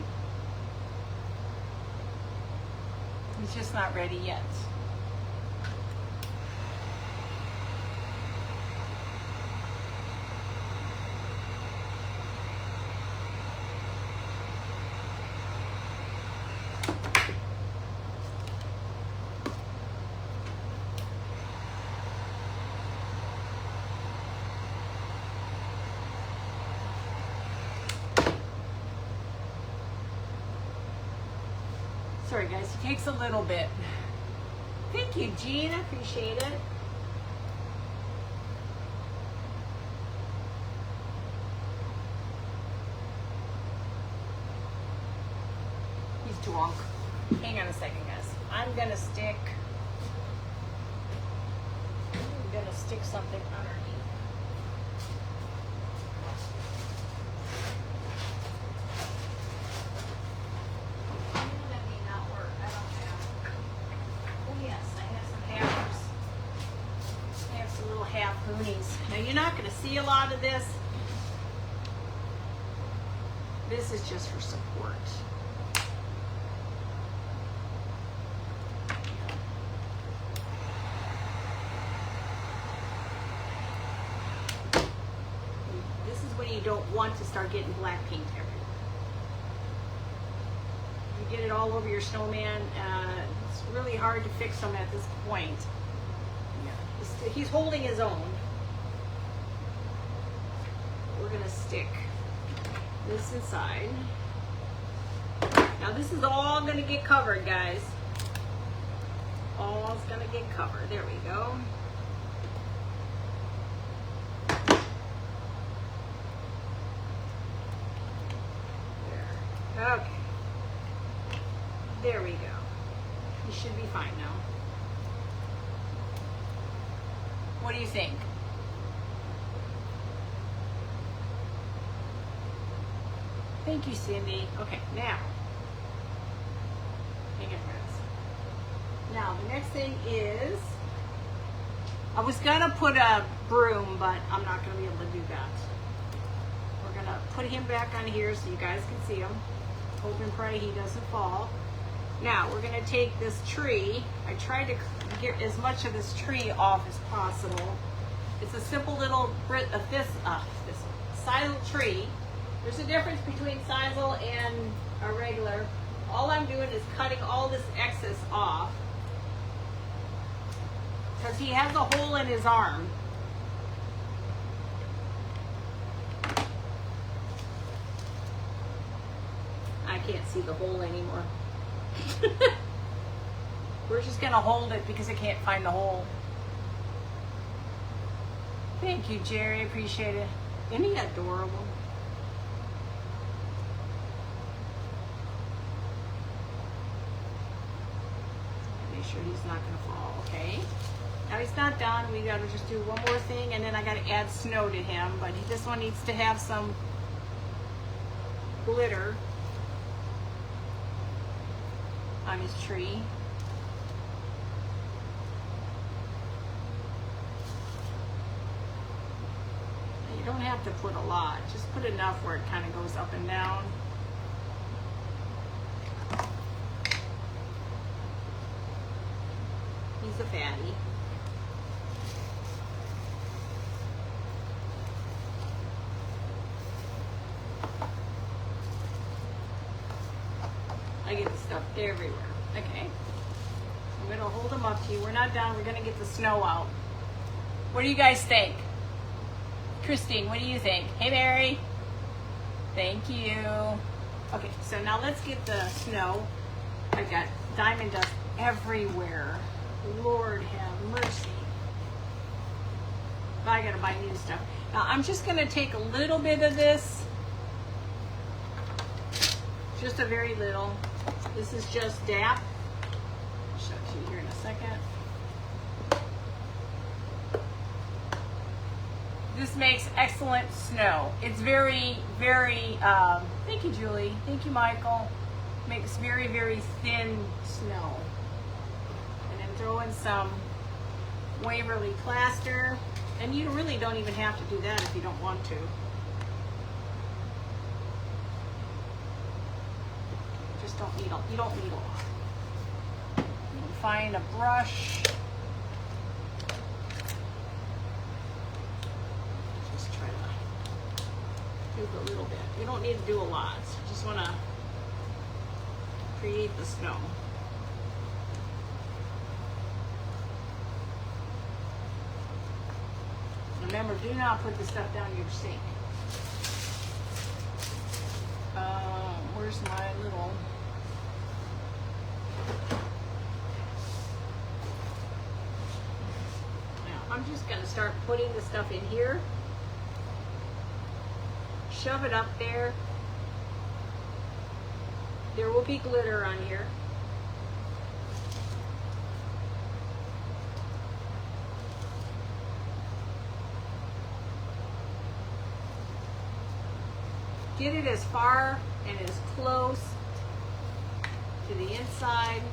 He's just not ready yet. Sorry guys, it takes a little bit. Thank you, Jean, I appreciate it. He's drunk. Hang on a second, guys. I'm gonna stick something underneath. see a lot of this. This is just for support. This is when you don't want to start getting black paint everywhere. You get it all over your snowman. It's really hard to fix them at this point. Yeah. He's holding his own. We're gonna stick this inside. Now this is all gonna get covered, guys. All's gonna get covered. There we go. There. Okay. There we go. You should be fine now. What do you think? Thank you, Cindy. Okay, now. Hang it, friends. Now, the next thing is, I was gonna put a broom, but I'm not gonna be able to do that. We're gonna put him back on here so you guys can see him. Hope and pray he doesn't fall. Now, we're gonna take this tree. I tried to get as much of this tree off as possible. It's a simple little sisal tree. There's a difference between sisal and a regular. All I'm doing is cutting all this excess off because he has a hole in his arm. I can't see the hole anymore. We're just gonna hold it because I can't find the hole. Thank you, Jerry. Appreciate it. Isn't he adorable? Make sure he's not gonna fall. Okay. Now he's not done. We gotta just do one more thing, and then I gotta add snow to him. But this one needs to have some glitter on his tree. You don't have to put a lot, just put enough where it kind of goes up and down. He's a fatty. I get the stuff everywhere. Okay. I'm gonna hold them up to you. We're not done. We're gonna get the snow out. What do you guys think? Christine, what do you think? Hey, Mary. Thank you. Okay, so now let's get the snow. I've got diamond dust everywhere. Lord have mercy. I gotta buy new stuff. Now I'm just gonna take a little bit of this. Just a very little. This is just DAP. I'll show it to you here in a second. This makes excellent snow. It's very, very, thank you, Julie. Thank you, Michael. Makes very, very thin snow. And then throw in some Waverly plaster. And you really don't even have to do that if you don't want to. Just don't need you don't need a lot. You can find a brush. Do a little bit. You don't need to do a lot. So just want to create the snow. Remember, do not put the stuff down your sink. Where's my little... Now, I'm just going to start putting the stuff in here. Shove it up there. There will be glitter on here. Get it as far and as close to the inside.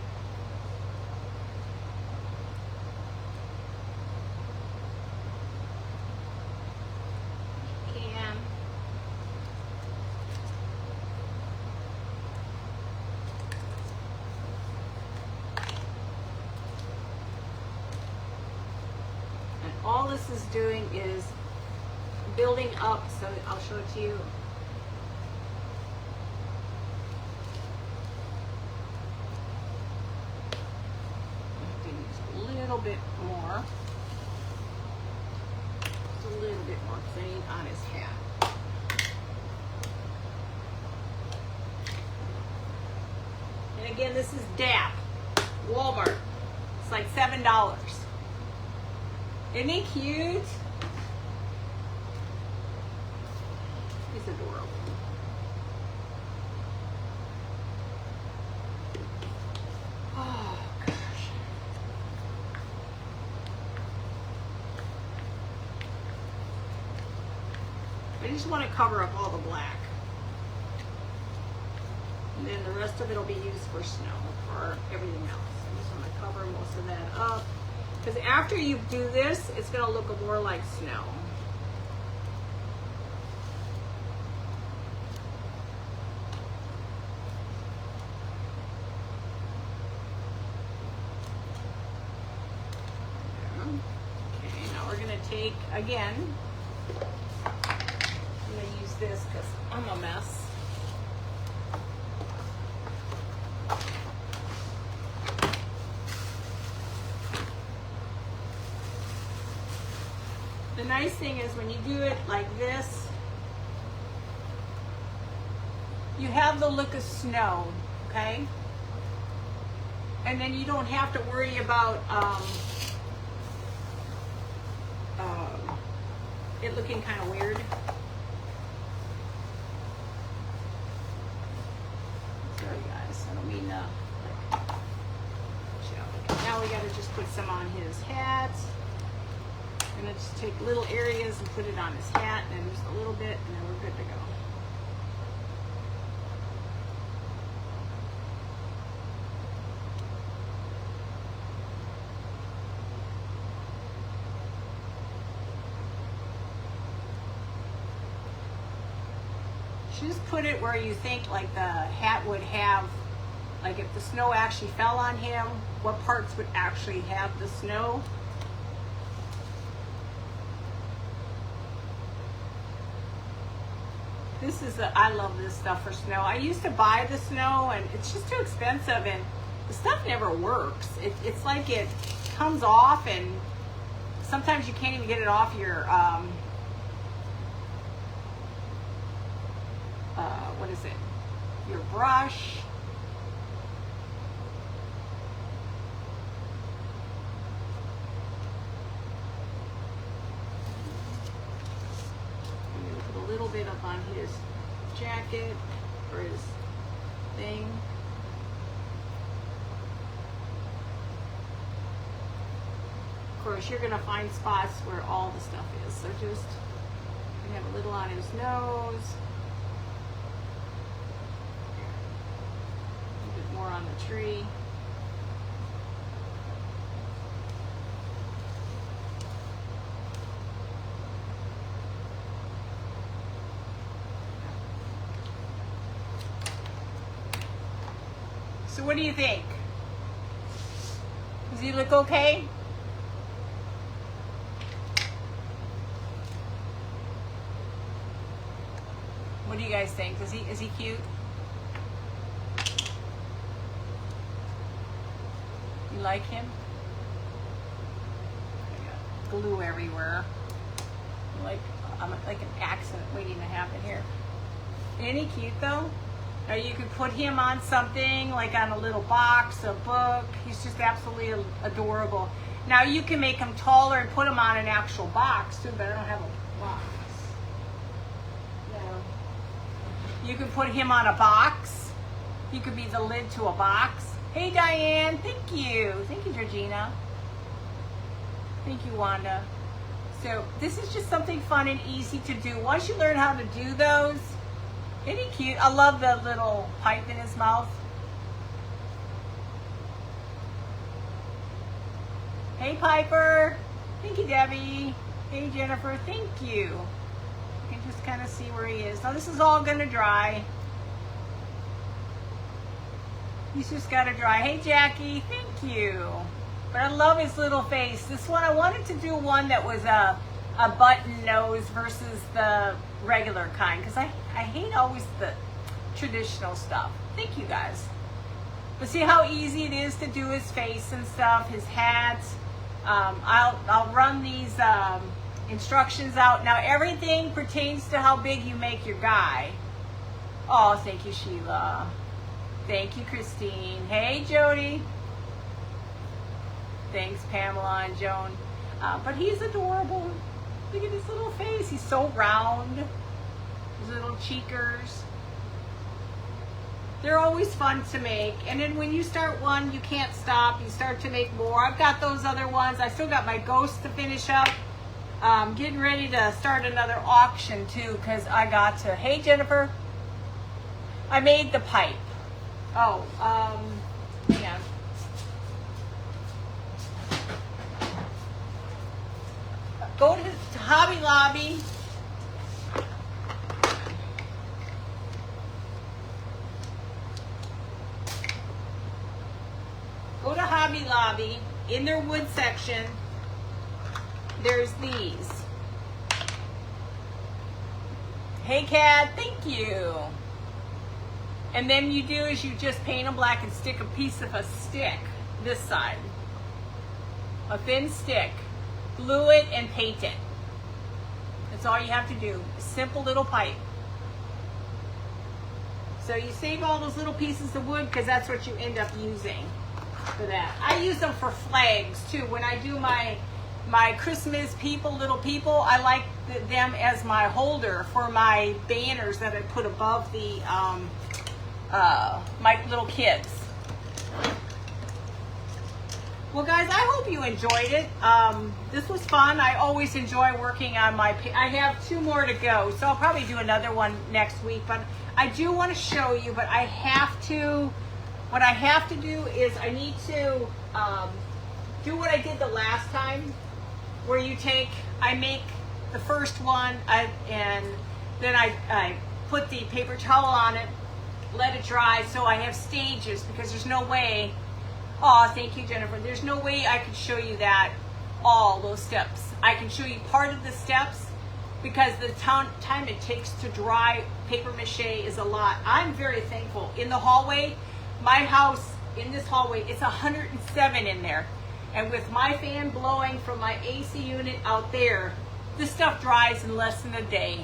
this is doing is building up, so I'll show it to you. A little bit more. Just a little bit more paint on his hat. And again, this is DAP, Walmart. It's like $7. Isn't he cute? He's adorable. Oh, gosh. I just want to cover up all the black. And then the rest of it will be used for snow, for everything else. I just want to cover most of that up. Because after you do this, it's going to look more like snow. Okay, now we're going to take, again, I'm going to use this because I'm a mess. The nice thing is when you do it like this, you have the look of snow, okay? And then you don't have to worry about it looking kind of weird. Sorry guys, I don't mean to okay, now we got to just put some on his hat. I'm going to just take little areas and put it on his hat, and then just a little bit, and then we're good to go. Just put it where you think like the hat would have, like if the snow actually fell on him, what parts would actually have the snow. This is I love this stuff for snow. I used to buy the snow and it's just too expensive and the stuff never works. It's like it comes off and sometimes you can't even get it off your, what is it? Your brush. A little bit up on his jacket or his thing. Of course, you're going to find spots where all the stuff is. So just you have a little on his nose, a little bit more on the tree. So what do you think? Does he look okay? What do you guys think? Is he cute? You like him? I got glue everywhere. I'm like an accident waiting to happen here. Isn't he cute though? Or you could put him on something, like on a little box, a book. He's just absolutely adorable. Now you can make him taller and put him on an actual box too, but I don't have a box. No. You can put him on a box. He could be the lid to a box. Hey Diane, thank you. Thank you, Georgina. Thank you, Wanda. So this is just something fun and easy to do. Once you learn how to do those, isn't he cute? I love the little pipe in his mouth. Hey Piper. Thank you, Debbie. Hey Jennifer, thank you. You can just kind of see where he is. Now this is all gonna dry. He's just gotta dry. Hey Jackie, thank you. But I love his little face. This one, I wanted to do one that was a button nose versus the regular kind, because I hate always the traditional stuff. Thank you guys. But see how easy it is to do his face and stuff, his hat. I'll run these instructions out. Now everything pertains to how big you make your guy. Oh, thank you, Sheila. Thank you, Christine. Hey, Jody. Thanks, Pamela and Joan. But he's adorable. Look at his little face. He's so round. His little cheekers. They're always fun to make. And then when you start one, you can't stop. You start to make more. I've got those other ones. I still got my ghost to finish up. Getting ready to start another auction too, because I got to, hey Jennifer, I made the pipe. Oh, hang on. Go to Hobby Lobby. Go to Hobby Lobby. In their wood section, there's these. Hey, Cat, thank you. And then you do is you just paint them black and stick a piece of a stick this side. A thin stick. Glue it and paint it. That's all you have to do. A simple little pipe. So you save all those little pieces of wood because that's what you end up using for that. I use them for flags too. When I do my Christmas people, little people, I like them as my holder for my banners that I put above the my little kids. Well, guys, I hope you enjoyed it. This was fun. I always enjoy working on my, I have 2 more to go, so I'll probably do another one next week, but I do want to show you, but I have to, what I have to do is I need to do what I did the last time, where you take, I make the first one, and then I put the paper towel on it, let it dry, so I have stages, because there's no way, oh, thank you, Jennifer. There's no way I could show you that, all those steps. I can show you part of the steps because the time it takes to dry paper mache is a lot. I'm very thankful. In the hallway, my house, in this hallway, it's 107 in there. And with my fan blowing from my AC unit out there, this stuff dries in less than a day.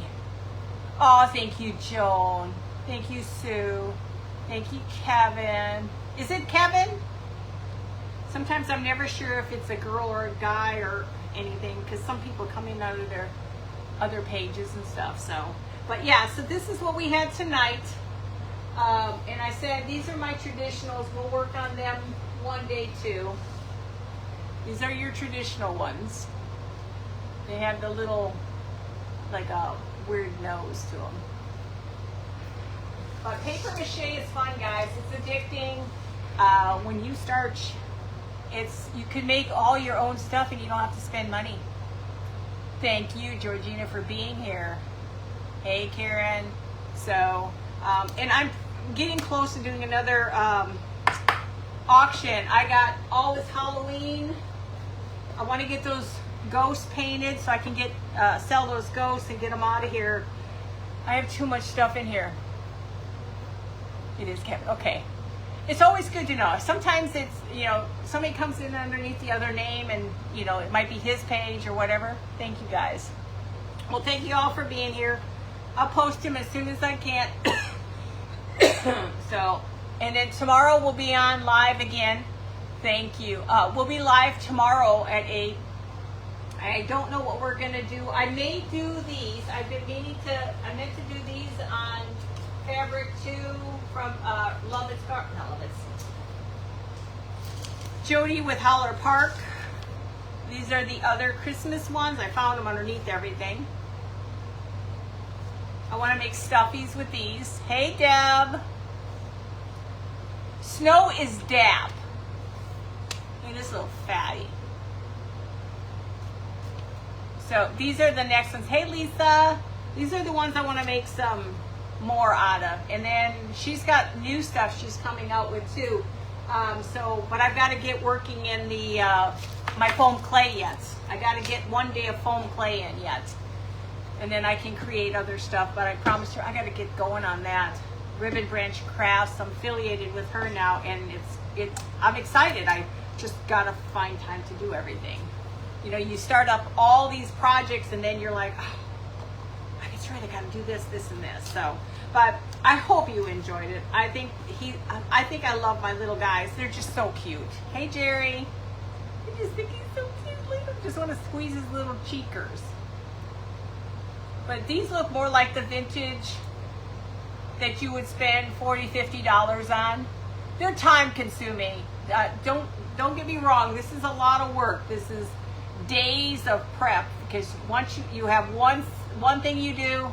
Oh, thank you, Joan. Thank you, Sue. Thank you, Kevin. Is it Kevin? Sometimes I'm never sure if it's a girl or a guy or anything, because some people come in under their other pages and stuff. So, but yeah, so this is what we had tonight. And I said these are my traditionals. We'll work on them one day too. These are your traditional ones. They have the little, like a weird nose to them. But paper mache is fun, guys. It's addicting. When you start, you can make all your own stuff and you don't have to spend money. Thank you, Georgina, for being here. Hey, Karen. So, and I'm getting close to doing another auction. I got all this Halloween. I want to get those ghosts painted so I can get sell those ghosts and get them out of here. I have too much stuff in here. It is Kevin. Okay. It's always good to know. Sometimes it's, somebody comes in underneath the other name and, it might be his page or whatever. Thank you, guys. Well, thank you all for being here. I'll post him as soon as I can. So, and then tomorrow we'll be on live again. Thank you. We'll be live tomorrow at 8. I don't know what we're going to do. I may do these. I meant to do these on fabric too from Lovett's Garden. Not Lovett's. Jody with Holler Park. These are the other Christmas ones. I found them underneath everything. I want to make stuffies with these. Hey, Deb. Snow is dab. Look at this little fatty. So these are the next ones. Hey, Lisa. These are the ones I want to make some more out of. And then she's got new stuff she's coming out with too. But I've got to get working in the my foam clay yet. I got to get one day of foam clay in yet, and then I can create other stuff. But I promised her I got to get going on that. Ribbon Branch Crafts. I'm affiliated with her now, and I'm excited. I just got to find time to do everything. You know, you start up all these projects, and then you're like, oh, that's right, I got to do this, this, and this. So, but I hope you enjoyed it. I think I love my little guys. They're just so cute. Hey, Jerry. I just think he's so cute. Look at him. Just want to squeeze his little cheekers. But these look more like the vintage that you would spend $40, $50 on. They're time consuming. Don't get me wrong. This is a lot of work. This is days of prep, because once you have one thing you do,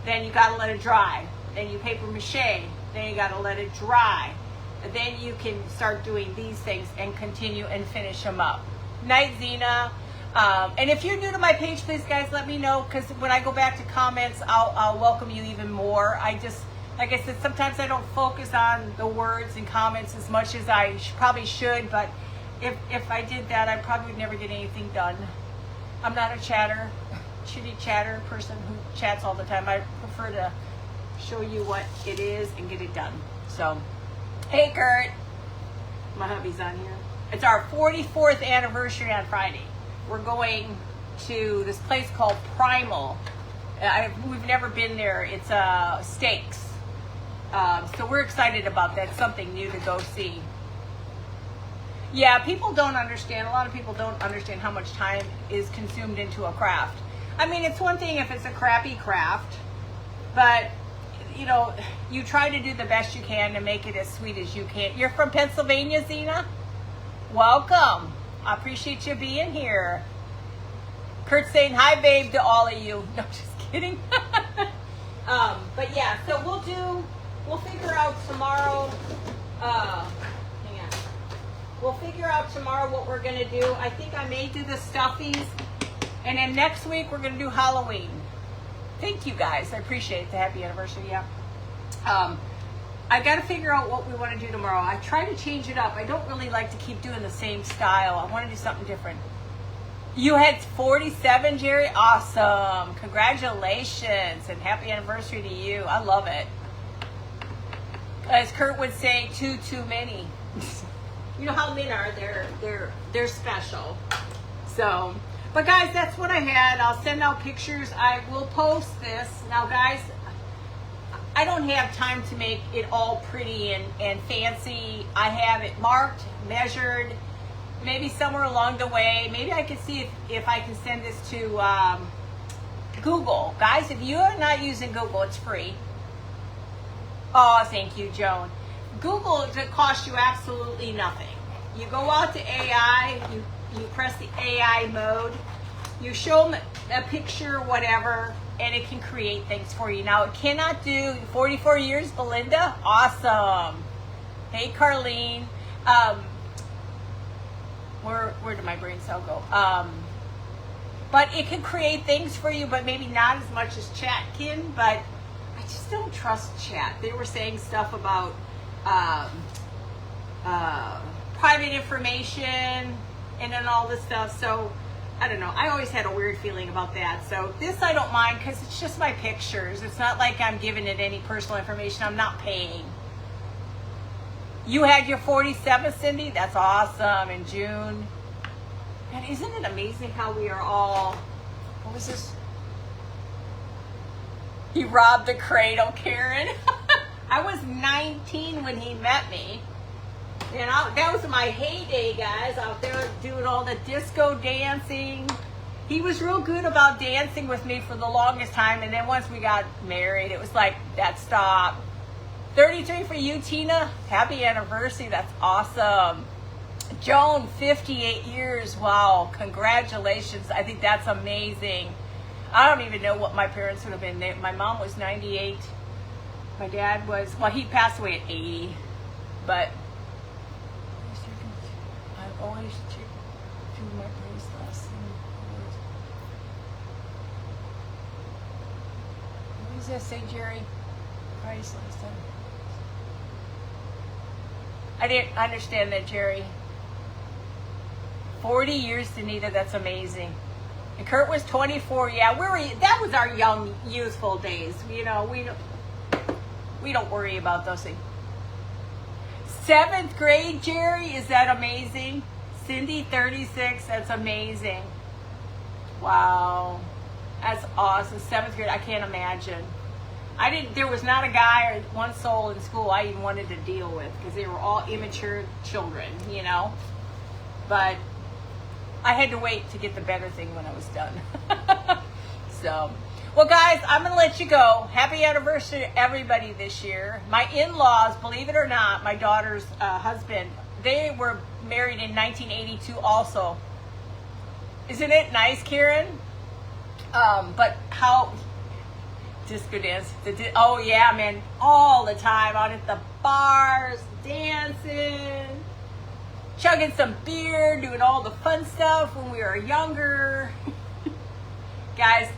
then you got to let it dry. Then you paper mache. Then you got to let it dry. And then you can start doing these things and continue and finish them up. Night, Zena. And if you're new to my page, please, guys, let me know, because when I go back to comments, I'll welcome you even more. I just, like I said, sometimes I don't focus on the words and comments as much as I probably should, but if I did that, I probably would never get anything done. I'm not a chitty chatter person who chats all the time. I prefer to show you what it is and get it done. So, hey, Kurt. My hubby's on here. It's our 44th anniversary on Friday. We're going to this place called Primal. We've never been there. It's steaks. So we're excited about that. Something new to go see. Yeah, people don't understand. A lot of people don't understand how much time is consumed into a craft. I mean, it's one thing if it's a crappy craft, but you know, you try to do the best you can to make it as sweet as you can. You're from Pennsylvania, Zena? Welcome. I appreciate you being here. Kurt saying hi, babe, to all of you. No, just kidding. But yeah, so we'll figure out tomorrow. Hang on. We'll figure out tomorrow what we're gonna do. I think I may do the stuffies, and then next week we're gonna do Halloween. Thank you, guys. I appreciate it. The happy anniversary. Yeah. I got to figure out what we want to do tomorrow. I try to change it up. I don't really like to keep doing the same style. I want to do something different. You had 47, Jerry? Awesome. Congratulations and happy anniversary to you. I love it. As Kurt would say, too many. You know how men are. They're special. So, but guys, that's what I had. I'll send out pictures. I will post this. Now, guys, I don't have time to make it all pretty and fancy. I have it marked, measured, maybe somewhere along the way. Maybe I can see if I can send this to Google. Guys, if you are not using Google, it's free. Oh, thank you, Joan. Google, it costs you absolutely nothing. You go out to AI, you press the AI mode, you show them a picture, whatever, and it can create things for you. Now, it cannot do 44 years, Belinda. Awesome. Hey, Carlene. Where did my brain cell go? But it can create things for you, but maybe not as much as chat can. But I just don't trust chat. They were saying stuff about private information and then all this stuff. So I don't know. I always had a weird feeling about that. So this I don't mind because it's just my pictures. It's not like I'm giving it any personal information. I'm not paying. You had your 47th, Cindy? That's awesome, in June. And isn't it amazing how we are all, what was this? He robbed the cradle, Karen. I was 19 when he met me. And that was my heyday, guys, out there doing all the disco dancing. He was real good about dancing with me for the longest time. And then once we got married, it was like, that stopped. 33 for you, Tina. Happy anniversary. That's awesome. Joan, 58 years. Wow. Congratulations. I think that's amazing. I don't even know what my parents would have been. My mom was 98. My dad was, well, he passed away at 80. But I always do my bracelets. What does that say, Jerry? Bracelets. I didn't understand that, Jerry. 40 years, Danita, that's amazing. And Kurt was 24. Yeah, that was our young, youthful days. You know, we don't worry about those things. 7th grade, Jerry, is that amazing? Cindy, 36, that's amazing. Wow, that's awesome. 7th grade, I can't imagine. There was not a guy or one soul in school I even wanted to deal with because they were all immature children, you know. But I had to wait to get the better thing when I was done. So, well, guys, I'm going to let you go. Happy anniversary to everybody this year. My in-laws, believe it or not, my daughter's husband, they were married in 1982 also. Isn't it nice, Karen? But how... Disco dance. Oh, yeah, man. All the time out at the bars, dancing, chugging some beer, doing all the fun stuff when we were younger. Guys,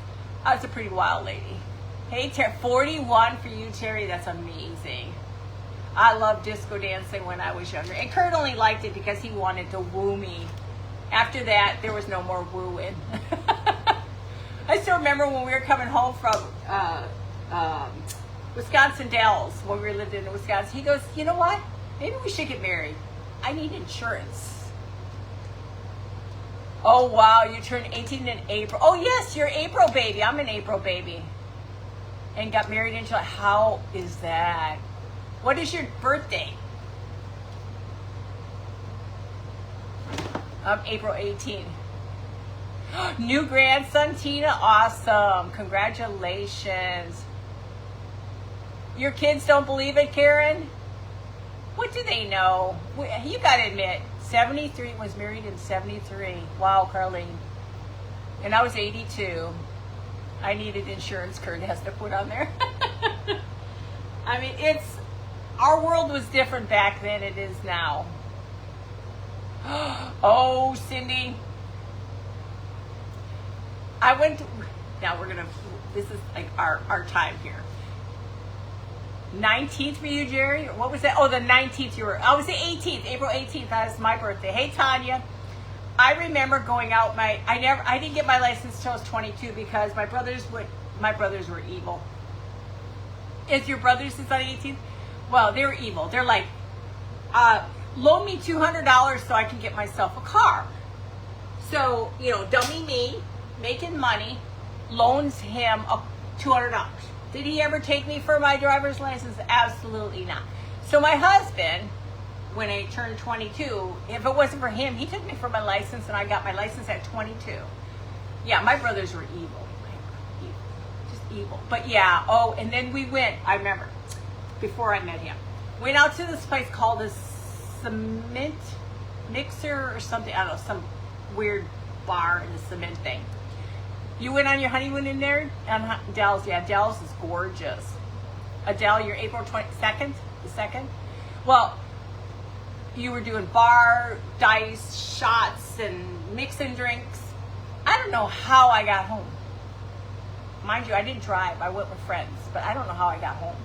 I was a pretty wild lady. Hey, 41 for you, Terry. That's amazing. I loved disco dancing when I was younger. And Kurt only liked it because he wanted to woo me. After that, there was no more wooing. I still remember when we were coming home from Wisconsin Dells, when we lived in Wisconsin. He goes, you know what? Maybe we should get married. I need insurance. Oh, wow. You turned 18 in April. Oh, yes, you're April baby. I'm an April baby. And got married in July. How is that? What is your birthday? April 18. New grandson, Tina. Awesome. Congratulations. Your kids don't believe it, Karen? What do they know? You got to admit, 73, was married in 73. Wow, Carlene. And I was 82. I needed insurance, Kurt has to put on there. I mean, our world was different back then it is now. Oh, Cindy. This is like our time here. 19th for you, Jerry? Or what was that? Oh, the 19th I was the 18th, April 18th. That was my birthday. Hey, Tanya. I remember going out I didn't get my license until I was 22 because my brothers were evil. Is your brothers since on the 18th? Well, they were evil. They're like, loan me $200 so I can get myself a car. So, dummy me, making money, loans him $200. Did he ever take me for my driver's license? Absolutely not. So my husband, when I turned 22, if it wasn't for him, he took me for my license, and I got my license at 22. Yeah, my brothers were evil. Just evil. But yeah, and then we went, I remember, before I met him, went out to this place called a cement mixer or something. I don't know, some weird bar in the cement thing. You went on your honeymoon in there? Dells, yeah, Dells is gorgeous. Adele, you're April 22nd? The 2nd? Well, you were doing bar, dice, shots, and mixing drinks. I don't know how I got home. Mind you, I didn't drive. I went with friends, but I don't know how I got home.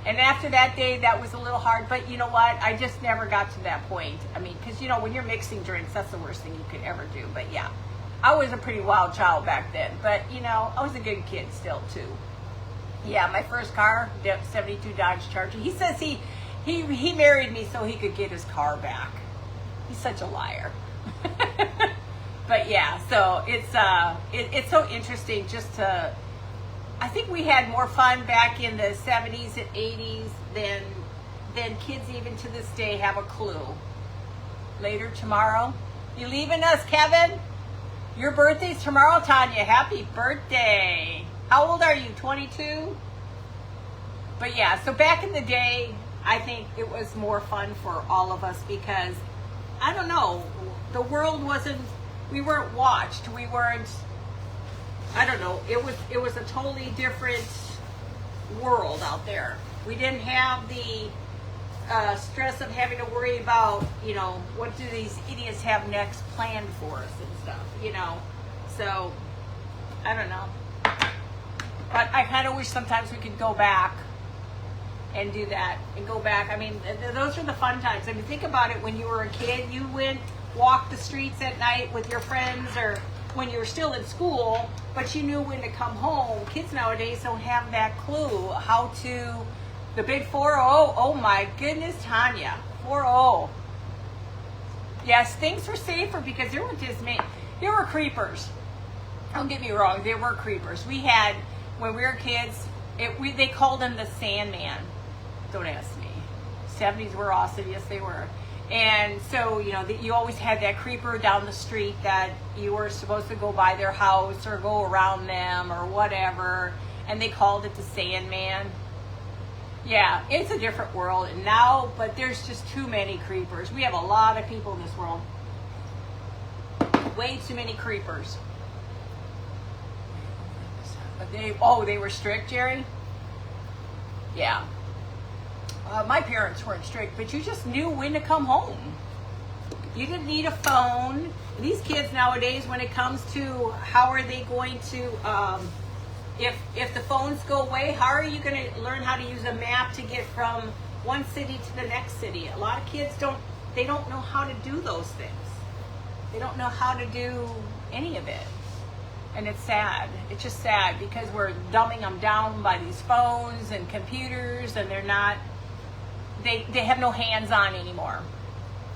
And after that day, that was a little hard, but you know what? I just never got to that point. I mean, because, when you're mixing drinks, that's the worst thing you could ever do. But yeah, I was a pretty wild child back then. But, I was a good kid still, too. Yeah, my first car, 72 Dodge Charger. He says he married me so he could get his car back. He's such a liar. But yeah, so it's so interesting just to... I think we had more fun back in the 70s and 80s than kids even to this day have a clue. Later tomorrow. You leaving us, Kevin? Your birthday's tomorrow, Tanya. Happy birthday. How old are you, 22? But yeah, so back in the day, I think it was more fun for all of us because, I don't know, the world we weren't watched. We weren't... I don't know, it was a totally different world out there. We didn't have the stress of having to worry about, what do these idiots have next planned for us and stuff, So, I don't know. But I kind of wish sometimes we could go back and do that and go back. I mean, those are the fun times. I mean, think about it. When you were a kid, you went walk the streets at night with your friends, or when you were still in school, but you knew when to come home. Kids nowadays don't have that clue how to. The big 4-0. Oh my goodness, Tanya, 4-0. Yes, things were safer because there weren't as many. There were creepers. Don't get me wrong, there were creepers. We had, when we were kids, they called him the Sandman. Don't ask me. 70s were awesome. Yes, they were. And so, you know, you always had that creeper down the street that you were supposed to go by their house or go around them or whatever. And they called it the Sandman. Yeah, it's a different world now, but there's just too many creepers. We have a lot of people in this world. Way too many creepers. But they were strict, Jerry? Yeah. My parents weren't strict, but you just knew when to come home. You didn't need a phone. These kids nowadays, when it comes to how are they going to, if the phones go away, how are you going to learn how to use a map to get from one city to the next city? A lot of kids don't know how to do those things. They don't know how to do any of it. And it's sad. It's just sad because we're dumbing them down by these phones and computers, and they have no hands-on anymore.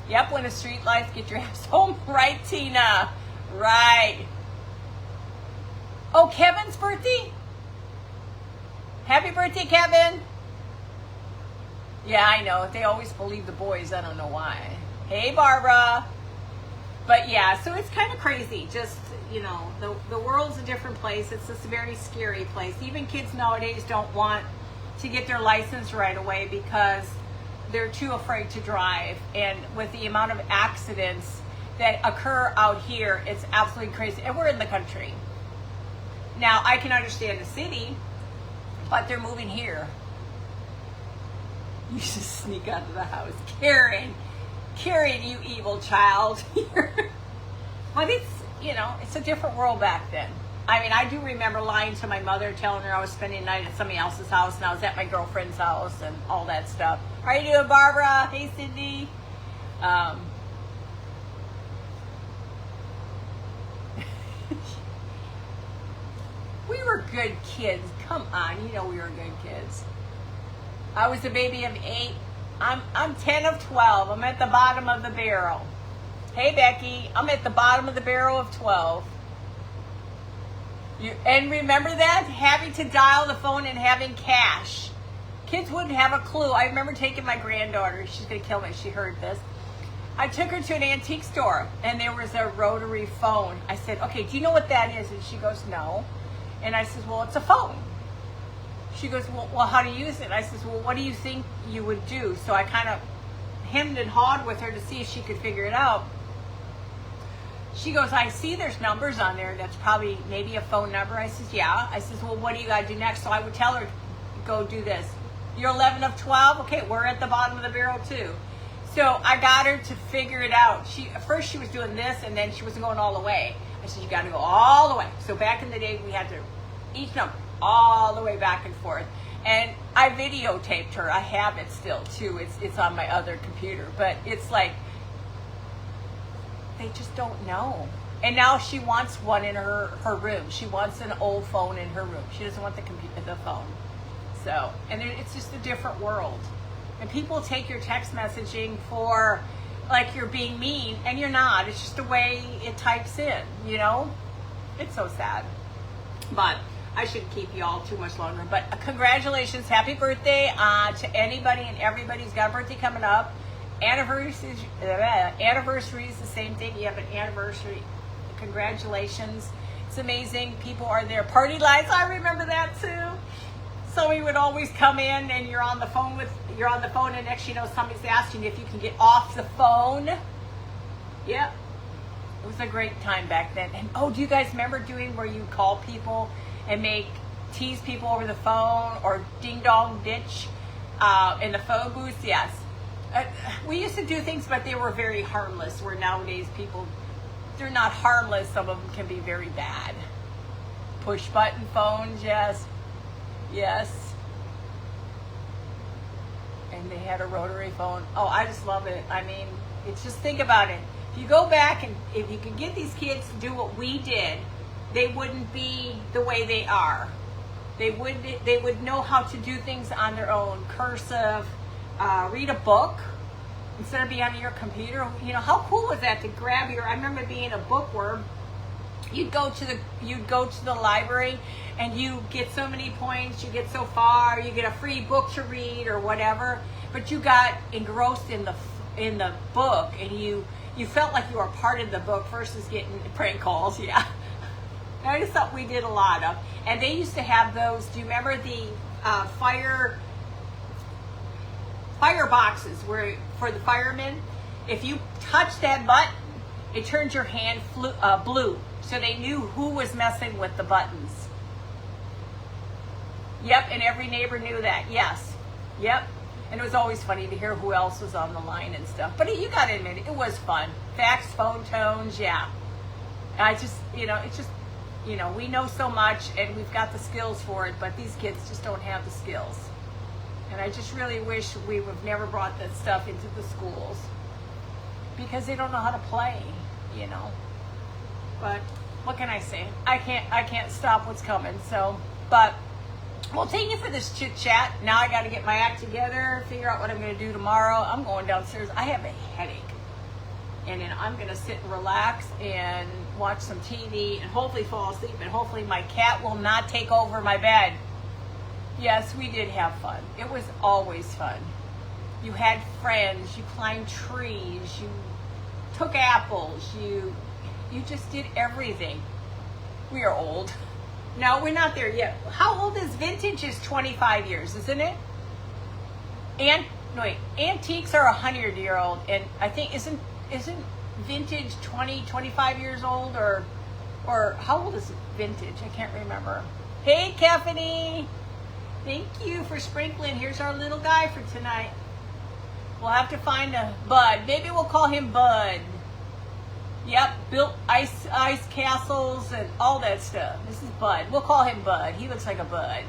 Yep, when the street lights get your ass home. Right, Tina? Right. Oh, Kevin's birthday? Happy birthday, Kevin. Yeah, I know. They always believe the boys. I don't know why. Hey, Barbara. But yeah, so it's kind of crazy. Just, you know, the world's a different place. It's just a very scary place. Even kids nowadays don't want to get their license right away because they're too afraid to drive. And with the amount of accidents that occur out here, it's absolutely crazy. And we're in the country. Now, I can understand the city, but they're moving here. You should sneak out of the house. Karen, you evil child. But it's, you know, it's a different world back then. I mean, I do remember lying to my mother, telling her I was spending the night at somebody else's house, and I was at my girlfriend's house and all that stuff. How are you doing, Barbara? Hey, Cindy. We were good kids. Come on, you know we were good kids. I was a baby of 8. I'm 10 of 12. I'm at the bottom of the barrel. Hey, Becky, I'm at the bottom of the barrel of 12. And remember that? Having to dial the phone and having cash. Kids wouldn't have a clue. I remember taking my granddaughter. She's going to kill me if she heard this. I took her to an antique store, and there was a rotary phone. I said, okay, do you know what that is? And she goes, no. And I says, well, it's a phone. She goes, well, how do you use it? I says, well, what do you think you would do? So I kind of hemmed and hawed with her to see if she could figure it out. She goes, I see there's numbers on there. That's probably maybe a phone number. I says, yeah. I says, well, what do you got to do next? So I would tell her, go do this. You're 11 of 12? Okay, we're at the bottom of the barrel too. So I got her to figure it out. First she was doing this, and then she wasn't going all the way. I said, you got to go all the way. So back in the day, we had to, each number, all the way back and forth. And I videotaped her. I have it still too. It's on my other computer. But it's like, they just don't know. And now she wants one in her room. She wants an old phone in her room. She doesn't want the phone. So, and it's just a different world. And people take your text messaging for like you're being mean, and you're not. It's just the way it types in, you know? It's so sad. But I shouldn't keep you all too much longer. But congratulations, happy birthday to anybody and everybody who's got a birthday coming up. Anniversary is the same thing. You have an anniversary. Congratulations. It's amazing. People are there. Party lights, I remember that too. Somebody would always come in and you're on the phone and next you know somebody's asking if you can get off the phone. Yep. It was a great time back then. And oh, do you guys remember doing where you call people and tease people over the phone or ding dong ditch in the phone booth? Yes. We used to do things, but they were very harmless, where nowadays people, they're not harmless. Some of them can be very bad. Push button phones, yes. Yes. and they had a rotary phone. Oh, I just love it. I mean, it's just, think about it. If you go back and if you could get these kids to do what we did, they wouldn't be the way they are. They would know how to do things on their own. Cursive, read a book instead of being on your computer. You know, how cool was that to grab your, I remember being a bookworm. You'd go to the library and you get so many points, you get so far, you get a free book to read or whatever, but you got engrossed in the book, and you felt like you were part of the book versus getting prank calls. Yeah. That is something we did a lot of. And they used to have those, do you remember the fire boxes where for the firemen? If you touch that button, it turns your hand blue. So they knew who was messing with the buttons. Yep, and every neighbor knew that. Yes. Yep. And it was always funny to hear who else was on the line and stuff. But you got to admit, it was fun. Fax, phone tones, yeah. I just, it's just, we know so much and we've got the skills for it, but these kids just don't have the skills. And I just really wish we would have never brought that stuff into the schools because they don't know how to play, But what can I say? I can't stop what's coming. So, but well, thank you for this chit chat. Now I got to get my act together, figure out what I'm going to do tomorrow. I'm going downstairs. I have a headache. And then I'm going to sit and relax and watch some TV and hopefully fall asleep. And hopefully my cat will not take over my bed. Yes, we did have fun. It was always fun. You had friends. You climbed trees. You took apples. You just did everything. We are old. No, we're not there yet. How old is vintage? Is 25 years, isn't it? Antiques are 100-year-old, and I think isn't vintage 25 years old, or how old is vintage? I can't remember. Hey, Kefany, thank you for sprinkling. Here's our little guy for tonight. We'll have to find a Bud. Maybe we'll call him Bud. Yep, built ice castles and all that stuff. This is Bud. We'll call him Bud. He looks like a bud.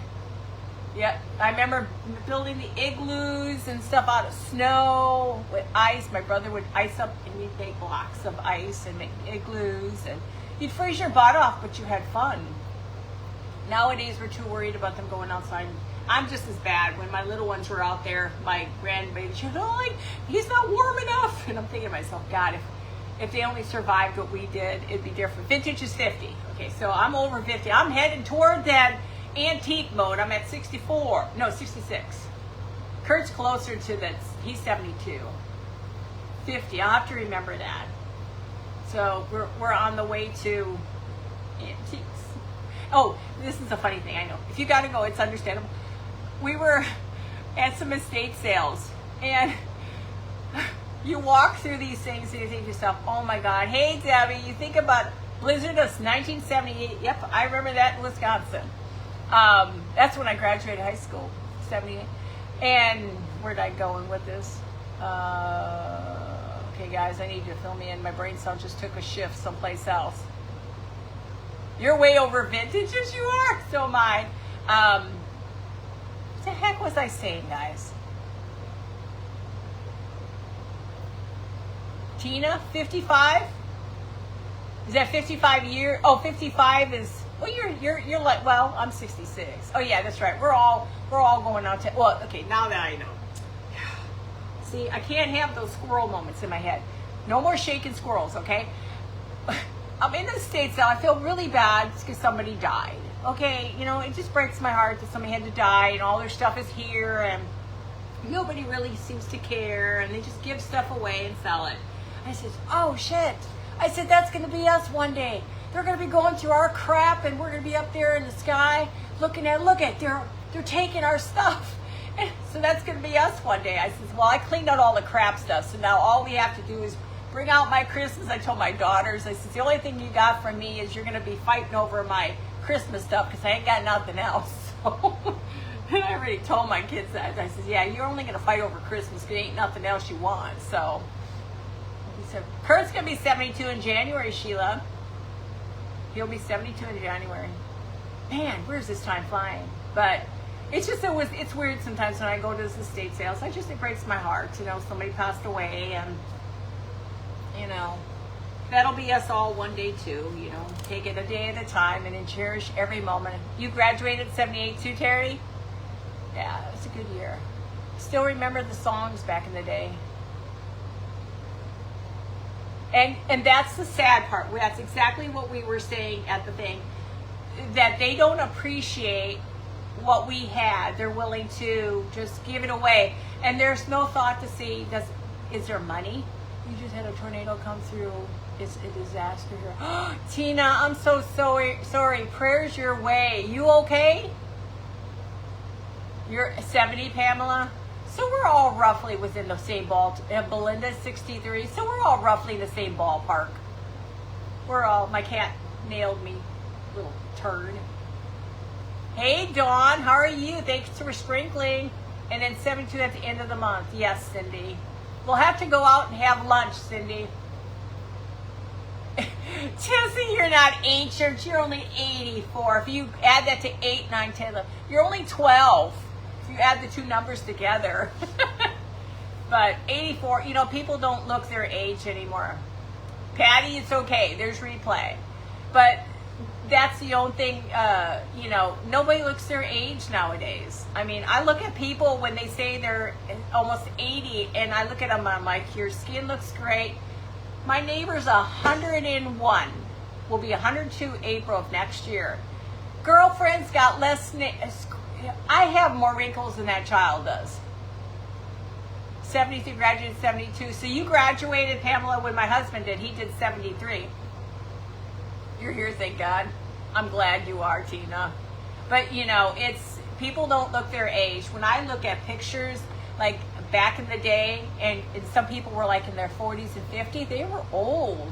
Yep, I remember building the igloos and stuff out of snow with ice. My brother would ice up, and we'd make blocks of ice and make igloos, and you'd freeze your butt off, but you had fun. Nowadays, we're too worried about them going outside. I'm just as bad. When my little ones were out there, my grandbaby, she was like, he's not warm enough. And I'm thinking to myself, God, if they only survived what we did, it'd be different. Vintage is 50. Okay, so I'm over 50. I'm heading toward that antique mode. I'm at 66. Kurt's closer to that. He's 72. 50. I'll have to remember that. So we're on the way to antiques. Oh, this is a funny thing. I know. If you got to go, it's understandable. We were at some estate sales, and you walk through these things and you think to yourself, oh my God, hey Debbie, you think about Blizzard of 1978. Yep, I remember that in Wisconsin. That's when I graduated high school, 78. And where'd I go in with this? Okay guys, I need you to fill me in. My brain cell just took a shift someplace else. You're way over vintage as you are, so am I. What the heck was I saying, guys? Tina, 55? Is that 55 year? Oh, 55 is, well, you're like, well, I'm 66. Oh yeah, that's right. We're all going out to, well, okay, now that I know. See, I can't have those squirrel moments in my head. No more shaking squirrels, okay? I'm in the States now. I feel really bad because somebody died. Okay, it just breaks my heart that somebody had to die and all their stuff is here and nobody really seems to care and they just give stuff away and sell it. I said, oh shit. I said, that's going to be us one day. They're going to be going through our crap and we're going to be up there in the sky looking at, they're taking our stuff. And so that's going to be us one day. I said, well, I cleaned out all the crap stuff. So now all we have to do is bring out my Christmas. I told my daughters, I said, the only thing you got from me is you're going to be fighting over my Christmas stuff because I ain't got nothing else. So, and I already told my kids that. I said, yeah, you're only going to fight over Christmas because there ain't nothing else you want. So he said, Kurt's going to be 72 in January, Sheila. He'll be 72 in January. Man, where's this time flying? But It's just, it's weird sometimes when I go to this estate sales. It breaks my heart, you know, somebody passed away, and, you know, that'll be us all one day too, you know. Take it a day at a time and then cherish every moment. You graduated 78 too, Terry? Yeah, it was a good year. Still remember the songs back in the day. And that's the sad part. That's exactly what we were saying at the thing. That they don't appreciate what we had. They're willing to just give it away. And there's no thought to see, is there money? You just had a tornado come through. It's a disaster here. Tina, I'm so sorry. Prayers your way. You okay? You're 70, Pamela? So we're all roughly within the same ball. Belinda's 63. So we're all roughly in the same ballpark. My cat nailed me. Little turd. Hey, Dawn, how are you? Thanks for sprinkling. And then 72 at the end of the month. Yes, Cindy. We'll have to go out and have lunch, Cindy. Tessie, you're not ancient. You're only 84. If you add that to 8, 9, 10, 11, you're only 12. If you add the two numbers together. But 84, you know, people don't look their age anymore. Patty, it's okay. There's replay. But that's the only thing, you know, nobody looks their age nowadays. I mean, I look at people when they say they're almost 80, and I look at them, I'm like, your skin looks great. My neighbor's 101, will be 102 April of next year. Girlfriend's got less, I have more wrinkles than that child does. 73, graduated 72. So you graduated, Pamela, when my husband did. He did 73. You're here, thank God. I'm glad you are, Tina. But, you know, people don't look their age. When I look at pictures, like back in the day, and some people were like in their 40s and 50s, they were old.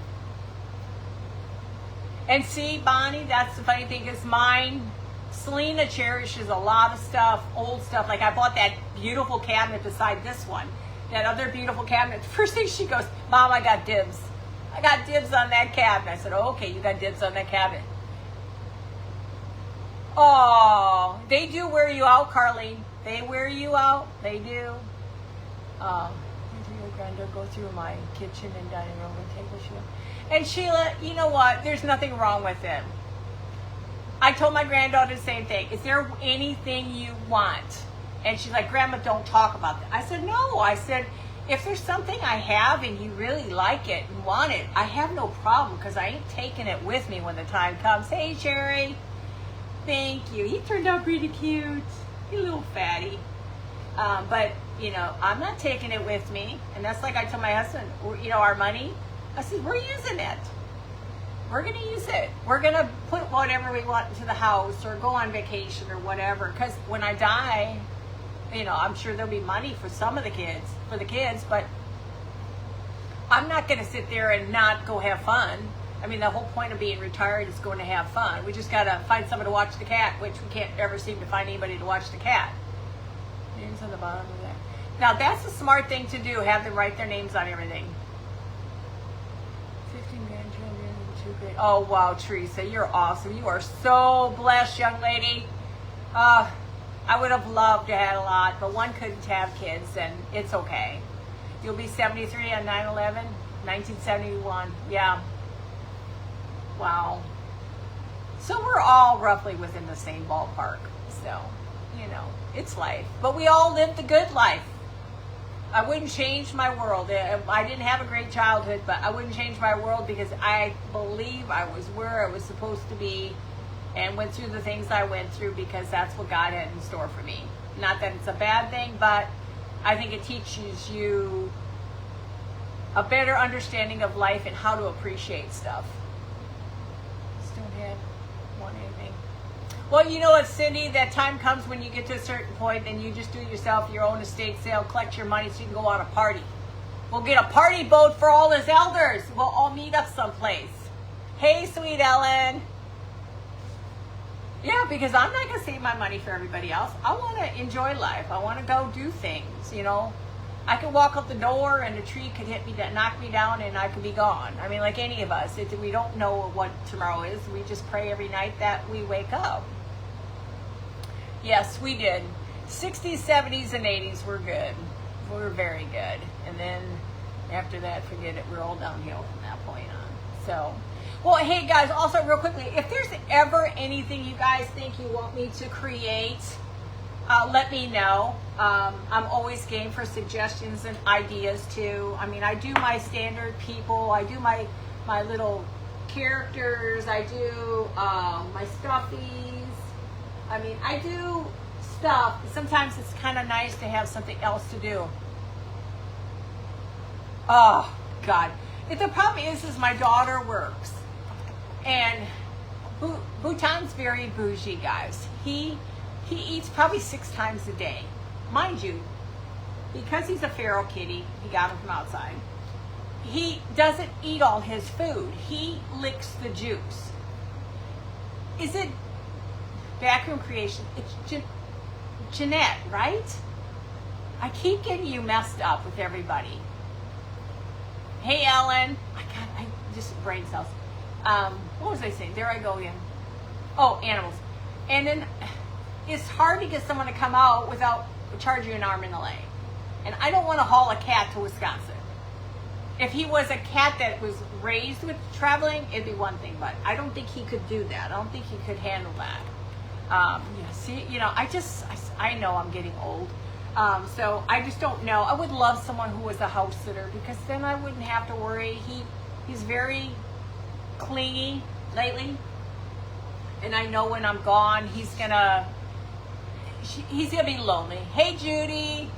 And see, Bonnie, that's the funny thing is mine, Selena cherishes a lot of stuff, old stuff. Like I bought that beautiful cabinet beside this one. That other beautiful cabinet. First thing she goes, Mom, I got dibs. I got dibs on that cabinet. I said, oh, okay, you got dibs on that cabinet. Oh, they do wear you out, Carlene. They wear you out. They do. Your granddaughter go through my kitchen and dining room and table, Sheila. And Sheila, you know what? There's nothing wrong with them. I told my granddaughter the same thing. Is there anything you want? And she's like, Grandma, don't talk about that. I said, no. I said, if there's something I have and you really like it and want it, I have no problem because I ain't taking it with me when the time comes. Hey, Jerry. Thank you. He turned out pretty cute. He's a little fatty. But, you know, I'm not taking it with me. And that's like I told my husband, you know, our money. I said, we're using it. We're going to use it. We're going to put whatever we want into the house or go on vacation or whatever. Because when I die, you know, I'm sure there'll be money for some of the kids, but I'm not going to sit there and not go have fun. I mean, the whole point of being retired is going to have fun. We just got to find someone to watch the cat, which we can't ever seem to find anybody to watch the cat. Names on the bottom of that. Now, that's a smart thing to do, have them write their names on everything. 15 grandchildren, 2 great. Oh, wow, Teresa, you're awesome. You are so blessed, young lady. I would have loved to have a lot, but one couldn't have kids, and it's okay. You'll be 73 on 9/11, 1971. Yeah. Wow. So we're all roughly within the same ballpark. So, you know, it's life. But we all live the good life. I wouldn't change my world. I didn't have a great childhood, but I wouldn't change my world because I believe I was where I was supposed to be and went through the things I went through because that's what God had in store for me. Not that it's a bad thing, but I think it teaches you a better understanding of life and how to appreciate stuff. Just don't have want anything. Well, you know what, Cindy? That time comes when you get to a certain point and you just do yourself your own estate sale, collect your money so you can go on a party. We'll get a party boat for all his elders. We'll all meet up someplace. Hey, sweet Ellen. Yeah, because I'm not going to save my money for everybody else. I want to enjoy life. I want to go do things, you know. I could walk out the door and a tree could hit me, knock me down, and I could be gone. I mean, like any of us. We don't know what tomorrow is. We just pray every night that we wake up. Yes, we did. 60s, 70s, and 80s were good. We were very good. And then after that, forget it. We're all downhill from that point on. So, well, hey guys, also real quickly, if there's ever anything you guys think you want me to create, let me know. I'm always game for suggestions and ideas too. I mean, I do my standard people. I do my little characters. I do my stuffies. I mean, I do stuff. Sometimes it's kind of nice to have something else to do. Oh, God. The problem is my daughter works. And Bhutan's very bougie, guys. He eats probably 6 times a day. Mind you, because he's a feral kitty, he got him from outside, he doesn't eat all his food. He licks the juice. Is it Backroom Creation? It's Jeanette, right? I keep getting you messed up with everybody. Hey, Ellen. I just brain cells. What was I saying? There I go again. Oh, animals. And then it's hard to get someone to come out without charging you an arm and a leg. And I don't want to haul a cat to Wisconsin. If he was a cat that was raised with traveling, it'd be one thing, but I don't think he could do that. I don't think he could handle that. Yeah, see, you know, I know I'm getting old. So I just don't know. I would love someone who was a house sitter, because then I wouldn't have to worry. He's very clingy lately. And I know when I'm gone, he's gonna be lonely. Hey, Judy.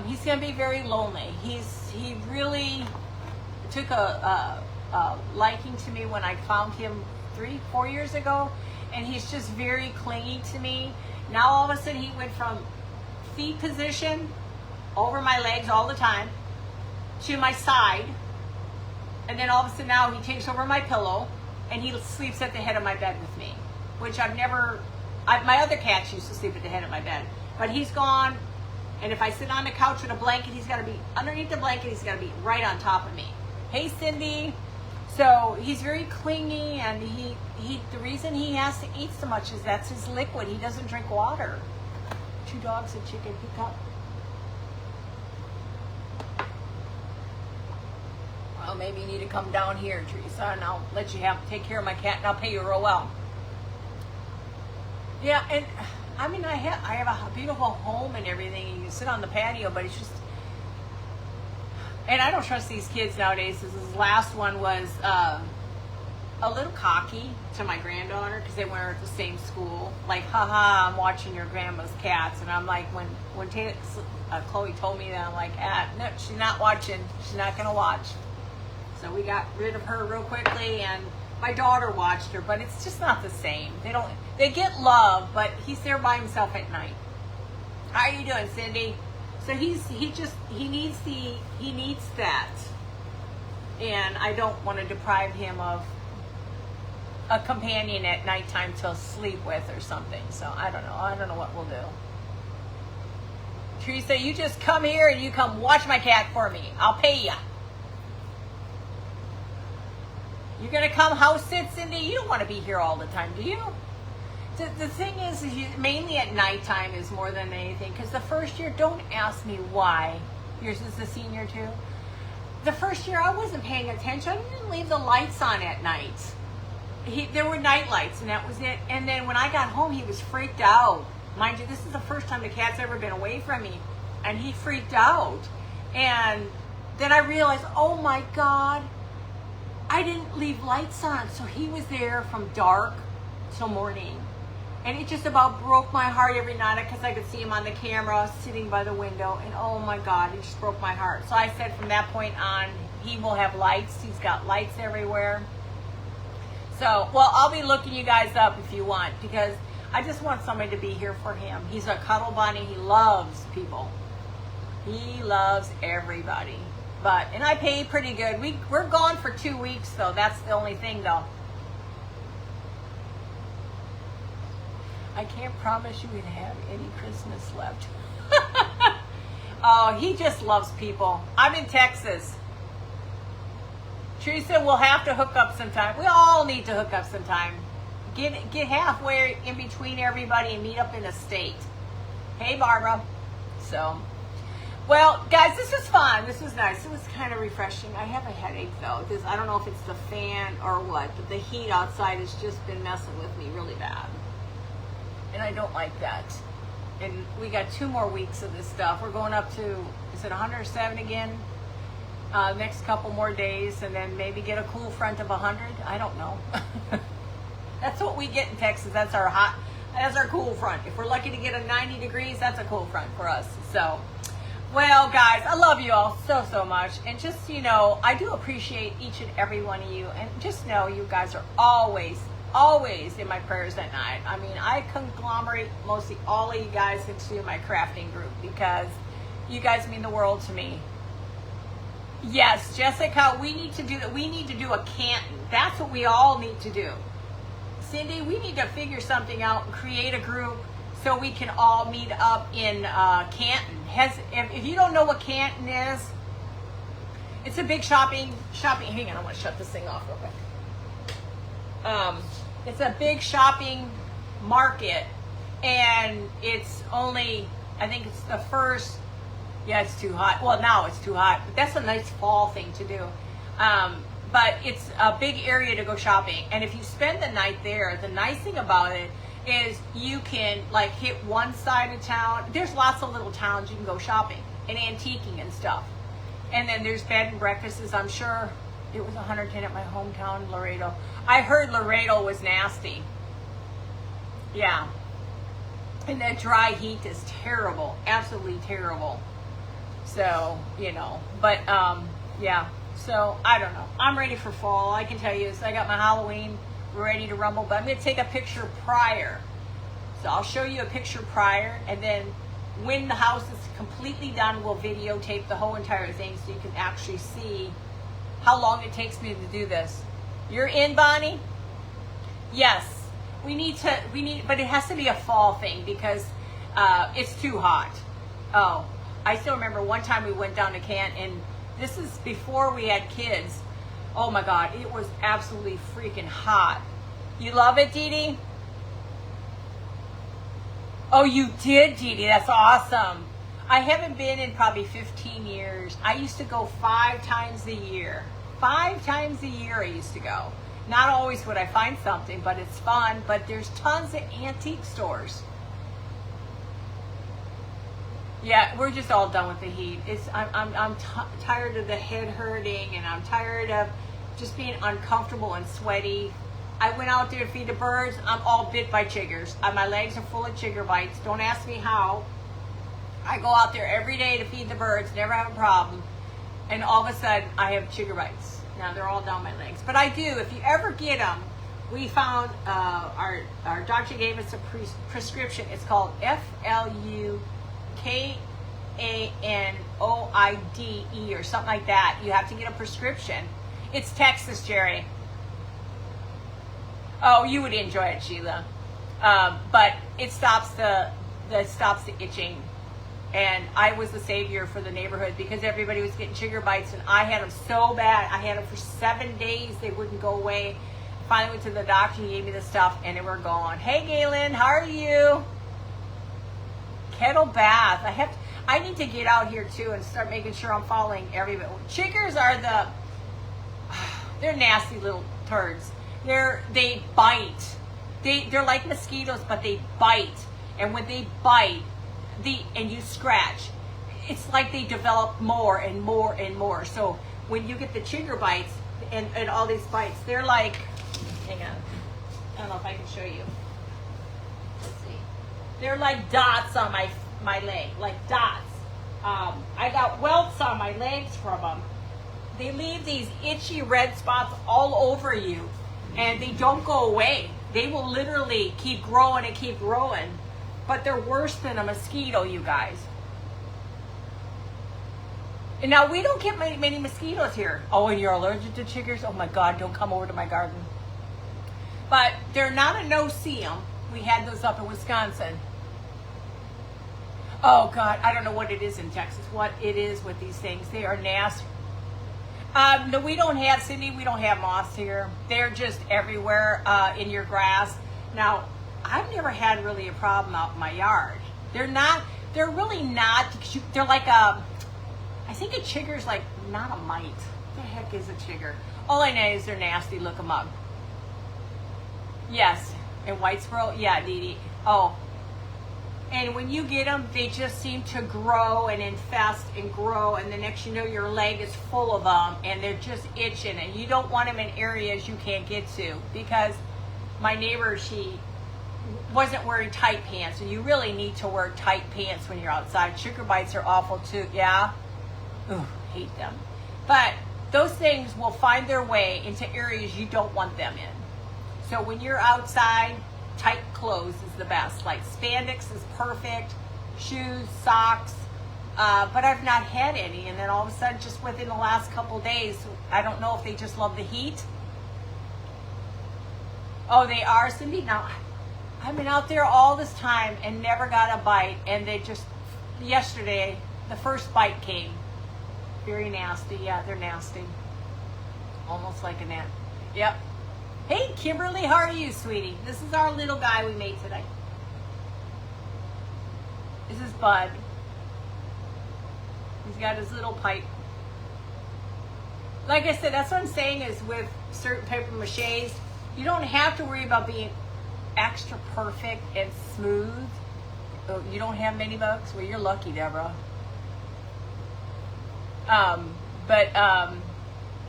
He's gonna be very lonely. He really took a liking to me when I found him 3-4 years ago, and he's just very clingy to me. Now all of a sudden he went from feet position over my legs all the time to my side, and then all of a sudden now he takes over my pillow and he sleeps at the head of my bed with me, which my other cats used to sleep at the head of my bed, but he's gone. And if I sit on the couch with a blanket, he's got to be underneath the blanket. He's got to be right on top of me. Hey, Cindy. So he's very clingy, and the reason he has to eat so much is that's his liquid. He doesn't drink water. 2 dogs, a chicken, hiccup. Well, maybe you need to come down here, Teresa, and I'll let you take care of my cat, and I'll pay you real well. Yeah, and I mean, I have a beautiful home and everything. You can sit on the patio, but it's just, and I don't trust these kids nowadays. This last one was a little cocky to my granddaughter, because they were at the same school. Like, haha, I'm watching your grandma's cats. And I'm like, when Chloe told me that, I'm like, no, she's not watching. She's not going to watch. So we got rid of her real quickly, and my daughter watched her, but it's just not the same. They get love, but he's there by himself at night. How are you doing, Cindy? So he needs that. And I don't want to deprive him of a companion at nighttime to sleep with or something. So I don't know what we'll do. Teresa, you just come here and you come watch my cat for me. I'll pay ya. You're going to come house sit, Cindy? You don't want to be here all the time, do you? The thing is mainly at nighttime is more than anything. Because the first year, don't ask me why. Yours is the senior too. The first year, I wasn't paying attention. I didn't leave the lights on at night. There were night lights, and that was it. And then when I got home, he was freaked out. Mind you, this is the first time the cat's ever been away from me. And he freaked out. And then I realized, oh my God, I didn't leave lights on. So he was there from dark till morning. And it just about broke my heart every night, because I could see him on the camera sitting by the window. And oh my God, it just broke my heart. So I said from that point on, he will have lights. He's got lights everywhere. So, well, I'll be looking you guys up if you want, because I just want somebody to be here for him. He's a cuddle bunny. He loves people. He loves everybody. And I pay pretty good. We're gone for 2 weeks, though. That's the only thing, though. I can't promise you we'd have any Christmas left. Oh, he just loves people. I'm in Texas. Teresa, we'll have to hook up sometime. We all need to hook up sometime. Get halfway in between everybody and meet up in a state. Hey, Barbara. So, well, guys, this was fun. This was nice. It was kind of refreshing. I have a headache, though. I don't know if it's the fan or what, but the heat outside has just been messing with me really bad. And I don't like that. And we got 2 more weeks of this stuff. We're going up to, is it 107 again? Next couple more days, and then maybe get a cool front of 100. I don't know. That's what we get in Texas. That's our cool front. If we're lucky to get a 90 degrees, that's a cool front for us. So, well, guys, I love you all so much. And just, you know, I do appreciate each and every one of you. And just know you guys are always in my prayers at night. I mean, I conglomerate mostly all of you guys into my crafting group because you guys mean the world to me. Yes, Jessica, we need to do that. We need to do a Canton. That's what we all need to do. Cindy, we need to figure something out and create a group so we can all meet up in Canton. If you don't know what Canton is, it's a big shopping. Hang on, I want to shut this thing off real quick. It's a big shopping market, and it's only, I think it's the first. Yeah, it's too hot. Well, now it's too hot. But that's a nice fall thing to do. But it's a big area to go shopping. And if you spend the night there, the nice thing about it is you can like hit one side of town. There's lots of little towns you can go shopping and antiquing and stuff. And then there's bed and breakfasts. I'm sure it was 110 at my hometown, Laredo. I heard Laredo was nasty. Yeah. And that dry heat is terrible. Absolutely terrible. So, you know, but, yeah, so I don't know. I'm ready for fall. I can tell you this. I got my Halloween ready to rumble, but I'm going to take a picture prior. So I'll show you a picture prior, and then when the house is completely done, we'll videotape the whole entire thing so you can actually see how long it takes me to do this. You're in, Bonnie? Yes. But it has to be a fall thing because it's too hot. Oh. I still remember one time we went down to Canton, and this is before we had kids. Oh my God, it was absolutely freaking hot. You love it, Dee Dee? Oh, you did, Dee Dee. That's awesome. I haven't been in probably 15 years. I used to go 5 times a year. 5 times a year I used to go. Not always would I find something, but it's fun. But there's tons of antique stores. Yeah, we're just all done with the heat. I'm tired of the head hurting, and I'm tired of just being uncomfortable and sweaty. I went out there to feed the birds. I'm all bit by chiggers. My legs are full of chigger bites. Don't ask me how. I go out there every day to feed the birds, never have a problem. And all of a sudden, I have chigger bites. Now, they're all down my legs. But I do. If you ever get them, we found our doctor gave us a prescription. It's called FLUKANOIDE or something like that. You have to get a prescription. It's Texas, Jerry. Oh, you would enjoy it, Sheila. But it stops the itching. And I was the savior for the neighborhood because everybody was getting chigger bites, and I had them so bad. I had them for 7 days. They wouldn't go away. Finally went to the doctor. He gave me the stuff, and they were gone. Hey, Galen, how are you? Kettle bath. I need to get out here too and start making sure I'm following everybody. Chiggers are they're nasty little turds. They bite. They're like mosquitoes, but they bite. And when they bite, and you scratch, it's like they develop more and more and more. So when you get the chigger bites and all these bites, they're like, hang on, I don't know if I can show you. Let's see. They're like dots on my leg, like dots. I got welts on my legs from them. They leave these itchy red spots all over you, and they don't go away. They will literally keep growing and keep growing. But they're worse than a mosquito, you guys. And now, we don't get many mosquitoes here. Oh, and you're allergic to chiggers? Oh, my God, don't come over to my garden. But they're not a no-see 'em. We had those up in Wisconsin. Oh, God, I don't know what it is in Texas. What it is with these things. They are nasty. No, we don't have, Cindy, we don't have moths here. They're just everywhere in your grass. Now, I've never had really a problem out in my yard. They're really not, because they're like I think a chigger's like not a mite. What the heck is a chigger? All I know is they're nasty. Look them up. Yes, in Whitesboro, yeah, Dee Dee. Oh, and when you get them, they just seem to grow and infest and grow, and the next you know, your leg is full of them, and they're just itching, and you don't want them in areas you can't get to, because my neighbor, she wasn't wearing tight pants, and you really need to wear tight pants when you're outside. Chigger bites are awful too, yeah? Ooh, hate them. But those things will find their way into areas you don't want them in. So when you're outside, tight clothes is the best. Like spandex is perfect, shoes, socks, but I've not had any. And then all of a sudden, just within the last couple days, I don't know if they just love the heat. Oh, they are, Cindy? Now, I've been out there all this time and never got a bite. And they just, yesterday, the first bite came. Very nasty. Yeah, they're nasty. Almost like a gnat. Yep. Hey, Kimberly, how are you, sweetie? This is our little guy we made today. This is Bud. He's got his little pipe. Like I said, that's what I'm saying is with certain paper maches, you don't have to worry about being extra perfect and smooth. Oh, you don't have many bugs? Well, you're lucky, Deborah.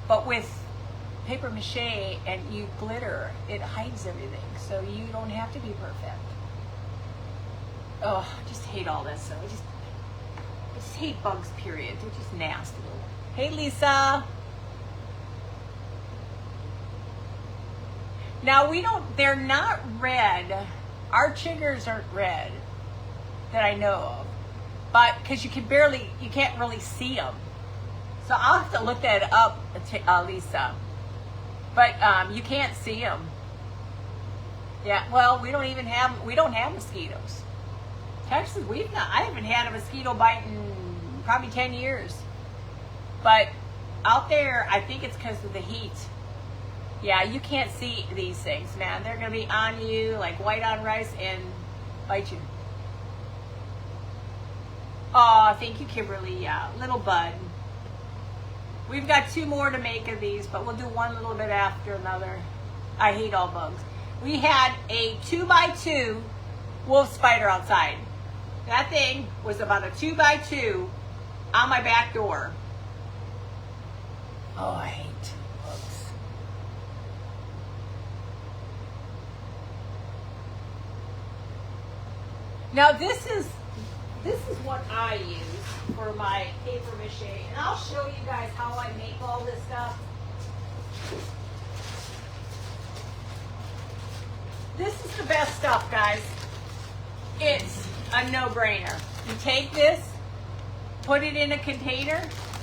But with paper mache and you glitter, it hides everything, so you don't have to be perfect. Oh, I just hate all this. So I just hate bugs, period. They're just nasty. Hey, Lisa. Now they're not red. Our chiggers aren't red that I know of, but because you can't really see them. So I'll have to look that up, Lisa. But you can't see them. Yeah, well, we don't have mosquitoes. Texas, I haven't had a mosquito bite in probably 10 years. But out there, I think it's because of the heat. Yeah, you can't see these things, man. They're going to be on you like white on rice and bite you. Oh, thank you, Kimberly. Yeah, little Bud. We've got 2 more to make of these, but we'll do one little bit after another. I hate all bugs. We had a 2x2 wolf spider outside. That thing was about a 2x2 on my back door. Oh, I hate bugs. Now this is what I use for my paper mache, and I'll show you guys how I make all this stuff. This is the best stuff, guys. It's a no-brainer. You take this, put it in a container,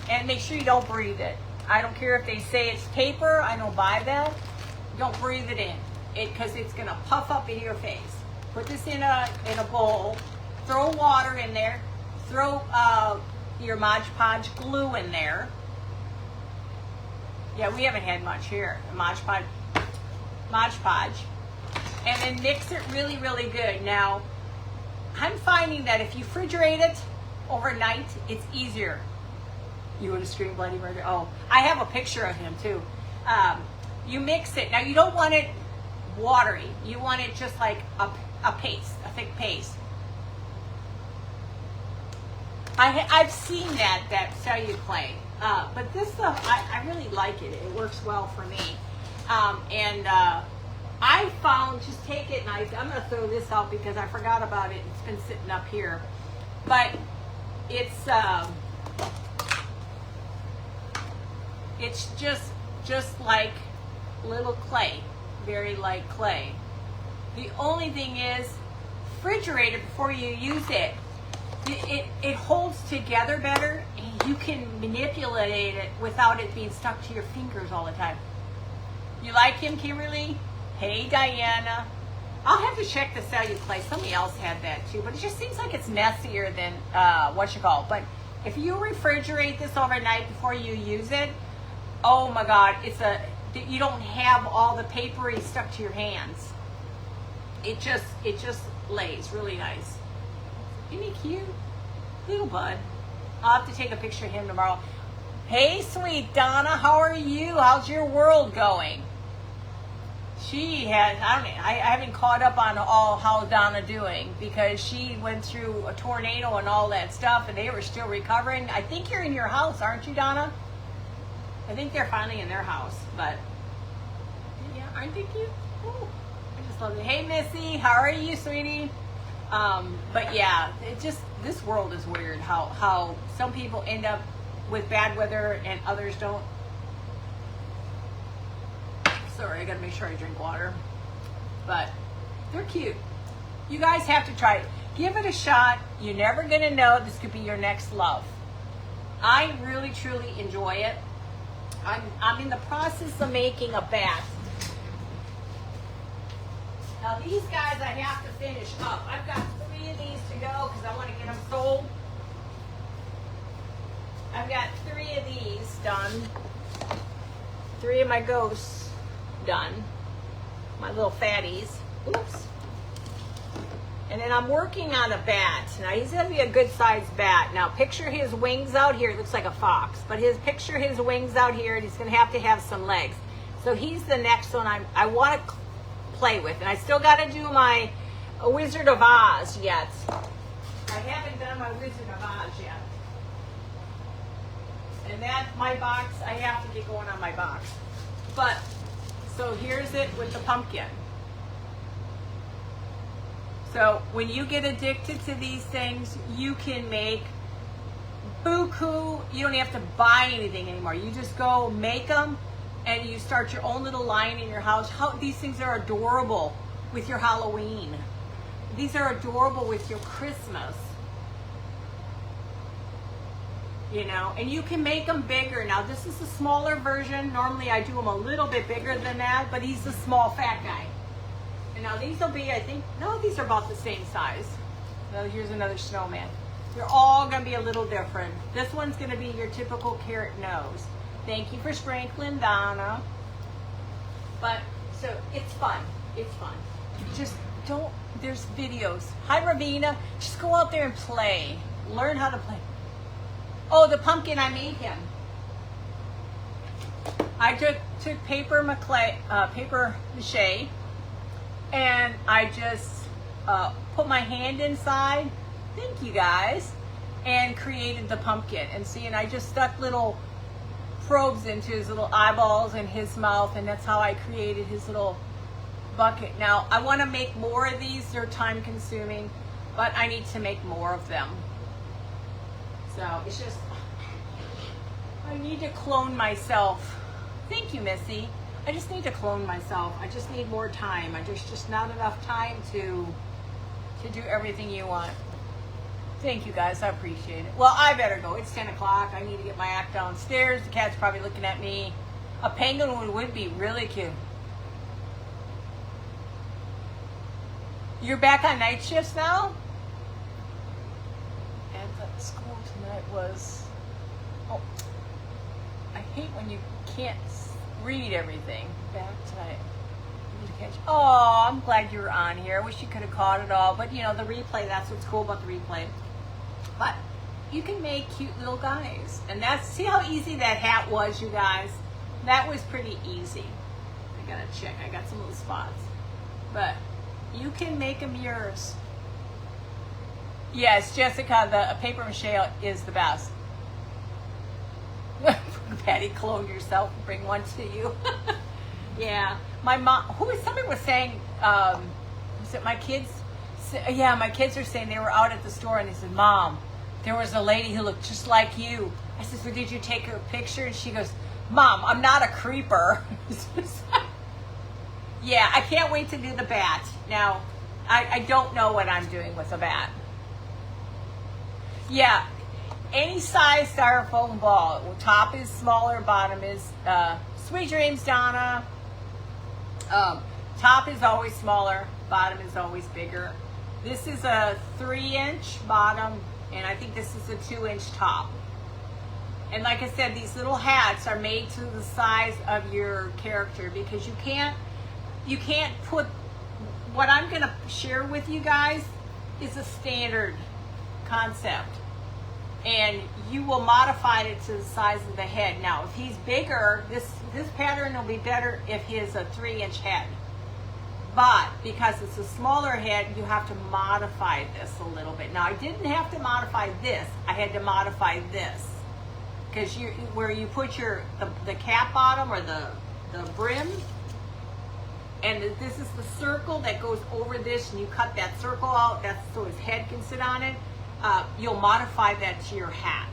and make sure you don't breathe it. I don't care if they say it's paper, I don't buy that. Don't breathe it in, because it's gonna puff up in your face. Put this in a bowl, throw water in there, throw your Mod Podge glue in there. Yeah, we haven't had much here, Mod Podge. And then mix it really, really good. Now, I'm finding that if you refrigerate it overnight, it's easier. You would have screamed bloody murder. Oh, I have a picture of him too. You mix it. Now, you don't want it watery. You want it just like a paste, a thick paste. I've seen that cellular clay, but this stuff, I really like it. It works well for me. I found, just take it, and I'm going to throw this out because I forgot about it. It's been sitting up here. But it's just like little clay, very light clay. The only thing is, refrigerate it before you use it. It holds together better, and you can manipulate it without it being stuck to your fingers all the time. You like him, Kimberly? Hey, Diana. I'll have to check the cellular clay. Somebody else had that too, but it just seems like it's messier than But if you refrigerate this overnight before you use it, oh my God, you don't have all the papery stuck to your hands. it just lays really nice. Isn't he cute? Little bud. I'll have to take a picture of him tomorrow. Hey, sweet Donna, how are you? How's your world going? She has, I haven't caught up on all how Donna doing because she went through a tornado and all that stuff and they were still recovering. I think you're in your house, aren't you, Donna? I think they're finally in their house, but yeah, aren't they cute? Ooh, I just love it. Hey, Missy, how are you, sweetie? But yeah, it just, this world is weird how some people end up with bad weather and others don't. Sorry, I gotta make sure I drink water. But they're cute. You guys have to try it. Give it a shot. You're never gonna know. This could be your next love. I really, truly enjoy it. I'm in the process of making a bat. Now these guys I have to finish up. I've got 3 of these to go because I want to get them sold. I've got 3 of these done. 3 of my ghosts done. My little fatties. Oops. And then I'm working on a bat. Now he's going to be a good sized bat. Now picture his wings out here. It looks like a fox. But picture his wings out here and he's going to have some legs. So he's the next one I want to play with. And I still got to do my Wizard of Oz yet. I haven't done my Wizard of Oz yet. And that's my box. I have to get going on my box. But, so here's it with the pumpkin. So when you get addicted to these things, you can make buku. You don't have to buy anything anymore. You just go make them and you start your own little line in your house. These things are adorable with your Halloween. These are adorable with your Christmas. You know, and you can make them bigger. Now this is a smaller version. Normally I do them a little bit bigger than that, but he's a small fat guy. And now these will be, I think, no, these are about the same size. So here's another snowman. They're all going to be a little different. This one's going to be your typical carrot nose. Thank you for sprinkling, Donna. But, so it's fun. It's fun. Just don't, there's videos. Hi, Ravina. Just go out there and play. Learn how to play. Oh, the pumpkin, I made him. I took paper mache, and I just put my hand inside, thank you guys, and created the pumpkin. And see, and I just stuck little probes into his little eyeballs and his mouth, and that's how I created his little bucket. Now, I want to make more of these. They're time consuming, but I need to make more of them. So it's just, I need to clone myself. Thank you, Missy. I just need to clone myself. I just need more time. There's just not enough time to do everything you want. Thank you guys, I appreciate it. Well, I better go. It's 10 o'clock. I need to get my act downstairs. The cat's probably looking at me. A penguin would be really cute. You're back on night shifts now? And school tonight was, oh, I hate when you can't read everything. Back tonight. Oh, I'm glad you were on here. I wish you could have caught it all. But, you know, the replay, that's what's cool about the replay. But you can make cute little guys. And that's, see how easy that hat was, you guys? That was pretty easy. I got to check. I got some little spots. But you can make them yours. Yes, Jessica, the paper mache is the best. Patty, clone yourself and bring one to you. Yeah, my mom. Somebody was saying, was it my kids? Yeah, my kids are saying they were out at the store and they said, "Mom, there was a lady who looked just like you." I said, "So did you take her picture?" And she goes, "Mom, I'm not a creeper." Yeah, I can't wait to do the bat. Now, I don't know what I'm doing with a bat. Yeah, any size styrofoam ball. Top is smaller, bottom is, sweet dreams, Donna. Top is always smaller, bottom is always bigger. This is a 3-inch bottom, and I think this is a 2-inch top. And like I said, these little hats are made to the size of your character because you can't put what I'm going to share with you guys is a standard concept. And you will modify it to the size of the head. Now, if he's bigger, this pattern will be better if he has a 3-inch head. But because it's a smaller head, you have to modify this a little bit. Now, I didn't have to modify this. I had to modify this. Because where you put the cap bottom or the brim, and this is the circle that goes over this, and you cut that circle out, that's so his head can sit on it. You'll modify that to your hat.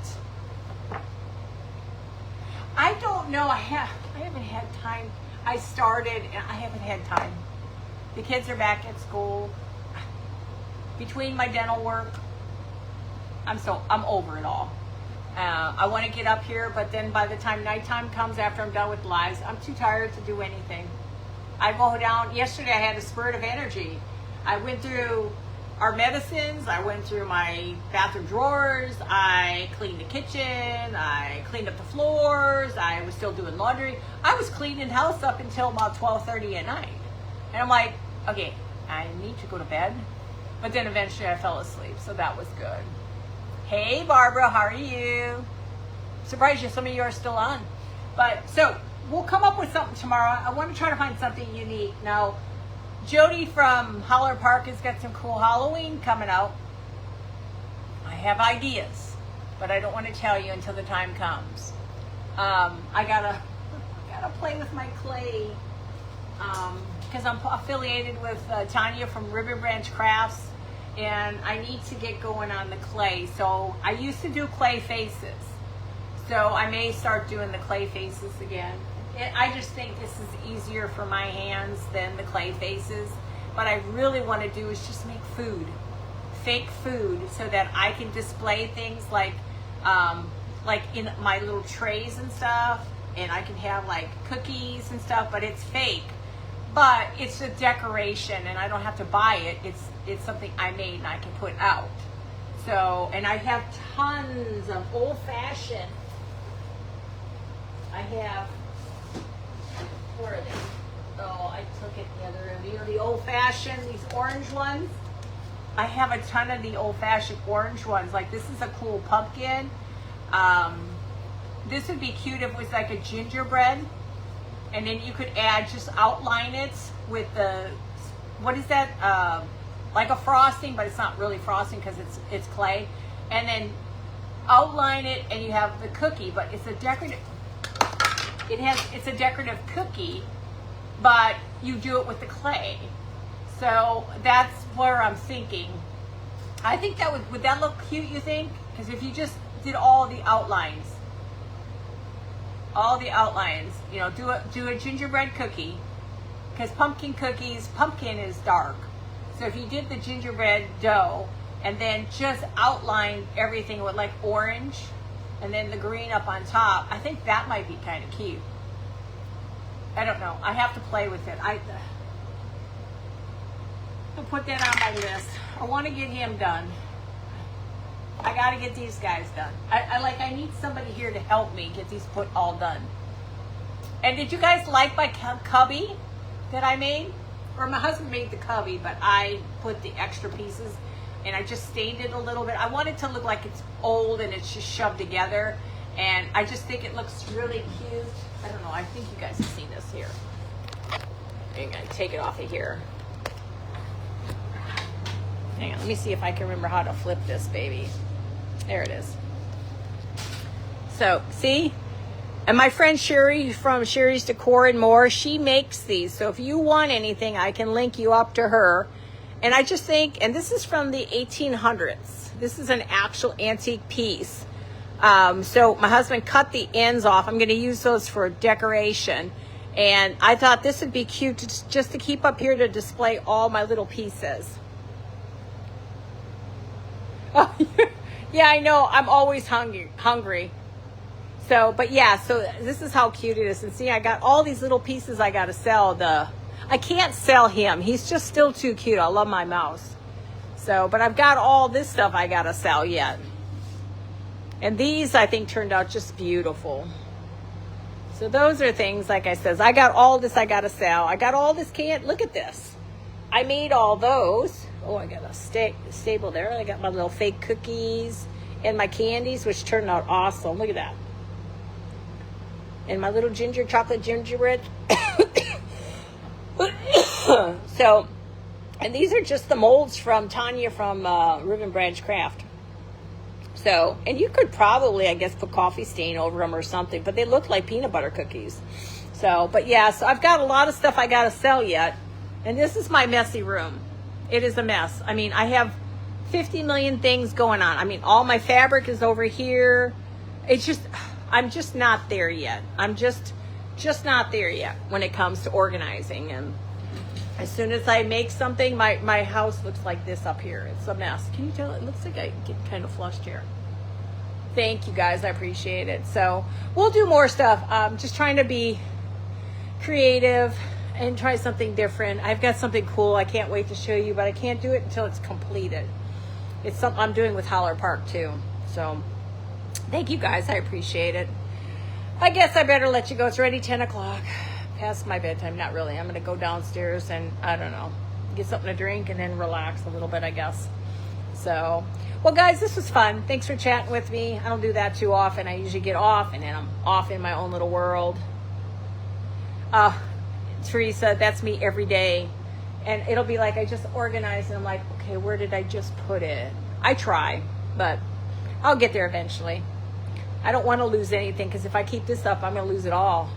I don't know, I haven't had time. I started and I haven't had time. The kids are back at school. Between my dental work, I'm over it all. I want to get up here, but then by the time nighttime comes, after I'm done with lives, I'm too tired to do anything. I go down, yesterday I had a spurt of energy. I went through our medicines, I went through my bathroom drawers, I cleaned the kitchen, I cleaned up the floors, I was still doing laundry. I was cleaning house up until about 12:30 at night. And I'm like, okay, I need to go to bed. But then eventually I fell asleep, so that was good. Hey Barbara, how are you? Surprised you, some of you are still on. But so we'll come up with something tomorrow. I want to try to find something unique. Now, Jody from Holler Park has got some cool Halloween coming out. I have ideas, but I don't want to tell you until the time comes. I gotta play with my clay because I'm affiliated with Tanya from Ribbon Branch Crafts, and I need to get going on the clay. So I used to do clay faces, so I may start doing the clay faces again. I just think this is easier for my hands than the clay faces. What I really want to do is just make food, fake food, so that I can display things like in my little trays and stuff, and I can have like cookies and stuff, but it's fake. But it's a decoration, and I don't have to buy it. It's something I made and I can put out. So, and I have tons of old-fashioned. I have. Where are they? Oh, I took it in the other room. You know, the old-fashioned, these orange ones? I have a ton of the old-fashioned orange ones. Like, this is a cool pumpkin. This would be cute if it was like a gingerbread. And then you could add, just outline it with the, what is that? Like a frosting, but it's not really frosting because it's clay. And then outline it, and you have the cookie, but it's a decorative. It's a decorative cookie, but you do it with the clay. So that's where I'm thinking. I think that would that look cute, you think? Because if you just did all the outlines, you know, do a gingerbread cookie, because pumpkin is dark. So if you did the gingerbread dough and then just outline everything with like orange, and then the green up on top, I think that might be kind of cute. I don't know. I have to play with it. I'll put that on my list. I want to get him done. I got to get these guys done. I need somebody here to help me get these put all done. And did you guys like my cubby that I made? Or my husband made the cubby, but I put the extra pieces and I just stained it a little bit. I want it to look like it's old and it's just shoved together. And I just think it looks really cute. I don't know, I think you guys have seen this here. I'm gonna take it off of here. Hang on, let me see if I can remember how to flip this baby. There it is. So, see? And my friend Sherry from Sherry's Decor and More, she makes these. So if you want anything, I can link you up to her. And I just think, and this is from the 1800s. This is an actual antique piece. So my husband cut the ends off. I'm going to use those for decoration. And I thought this would be cute just to keep up here to display all my little pieces. Oh, yeah, I know. I'm always hungry. So, but yeah, so this is how cute it is. And see, I got all these little pieces I got to sell. I can't sell him. He's just still too cute. I love my mouse. So, but I've got all this stuff I got to sell yet. And these, I think, turned out just beautiful. So those are things, like I says, I got all this I got to sell. I got all this look at this. I made all those. Oh, I got a stable there. I got my little fake cookies and my candies, which turned out awesome. Look at that. And my little chocolate gingerbread. So, and these are just the molds from Tanya from Ribbon Branch Craft. So, and you could probably, I guess, put coffee stain over them or something, but they look like peanut butter cookies. So, but yeah, so I've got a lot of stuff I got to sell yet. And this is my messy room. It is a mess. I mean, I have 50 million things going on. I mean, all my fabric is over here. It's just, I'm just not there yet. I'm just not there yet when it comes to organizing. And as soon as I make something, my house looks like this up here. It's a mess. Can you tell? It looks like I get kind of flushed here. Thank you guys. I appreciate it. So we'll do more stuff. Just trying to be creative and try something different. I've got something cool I can't wait to show you, but I can't do it until it's completed. It's something I'm doing with Holler Park too. So thank you guys. I appreciate it. I guess I better let you go. It's already 10 o'clock. Past my bedtime. Not really. I'm going to go downstairs and, I don't know, get something to drink and then relax a little bit, I guess. So, well, guys, this was fun. Thanks for chatting with me. I don't do that too often. I usually get off and then I'm off in my own little world. Teresa, that's me every day. And it'll be like I just organize and I'm like, okay, where did I just put it? I try, but I'll get there eventually. I don't want to lose anything because if I keep this up, I'm going to lose it all.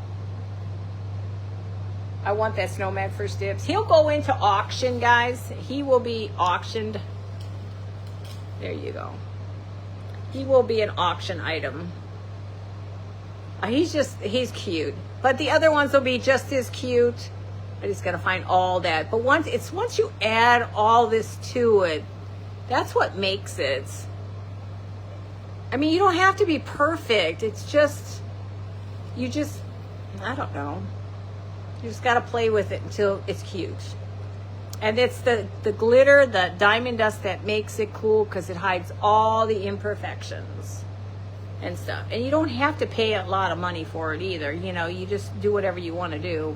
I want that Snowman first dibs. He'll go into auction, guys. He will be auctioned. There you go. He will be an auction item. He's cute. But the other ones will be just as cute. I just got to find all that. But once you add all this to it, that's what makes it. I mean, you don't have to be perfect. It's just, I don't know. You just got to play with it until it's cute. And it's the glitter, the diamond dust that makes it cool because it hides all the imperfections and stuff. And you don't have to pay a lot of money for it either. You know, you just do whatever you want to do.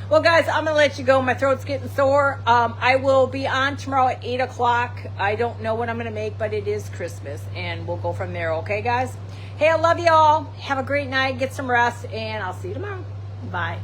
Well, guys, I'm going to let you go. My throat's getting sore. I will be on tomorrow at 8 o'clock. I don't know what I'm going to make, but it is Christmas. And we'll go from there. Okay, guys? Hey, I love you all. Have a great night. Get some rest. And I'll see you tomorrow. Bye.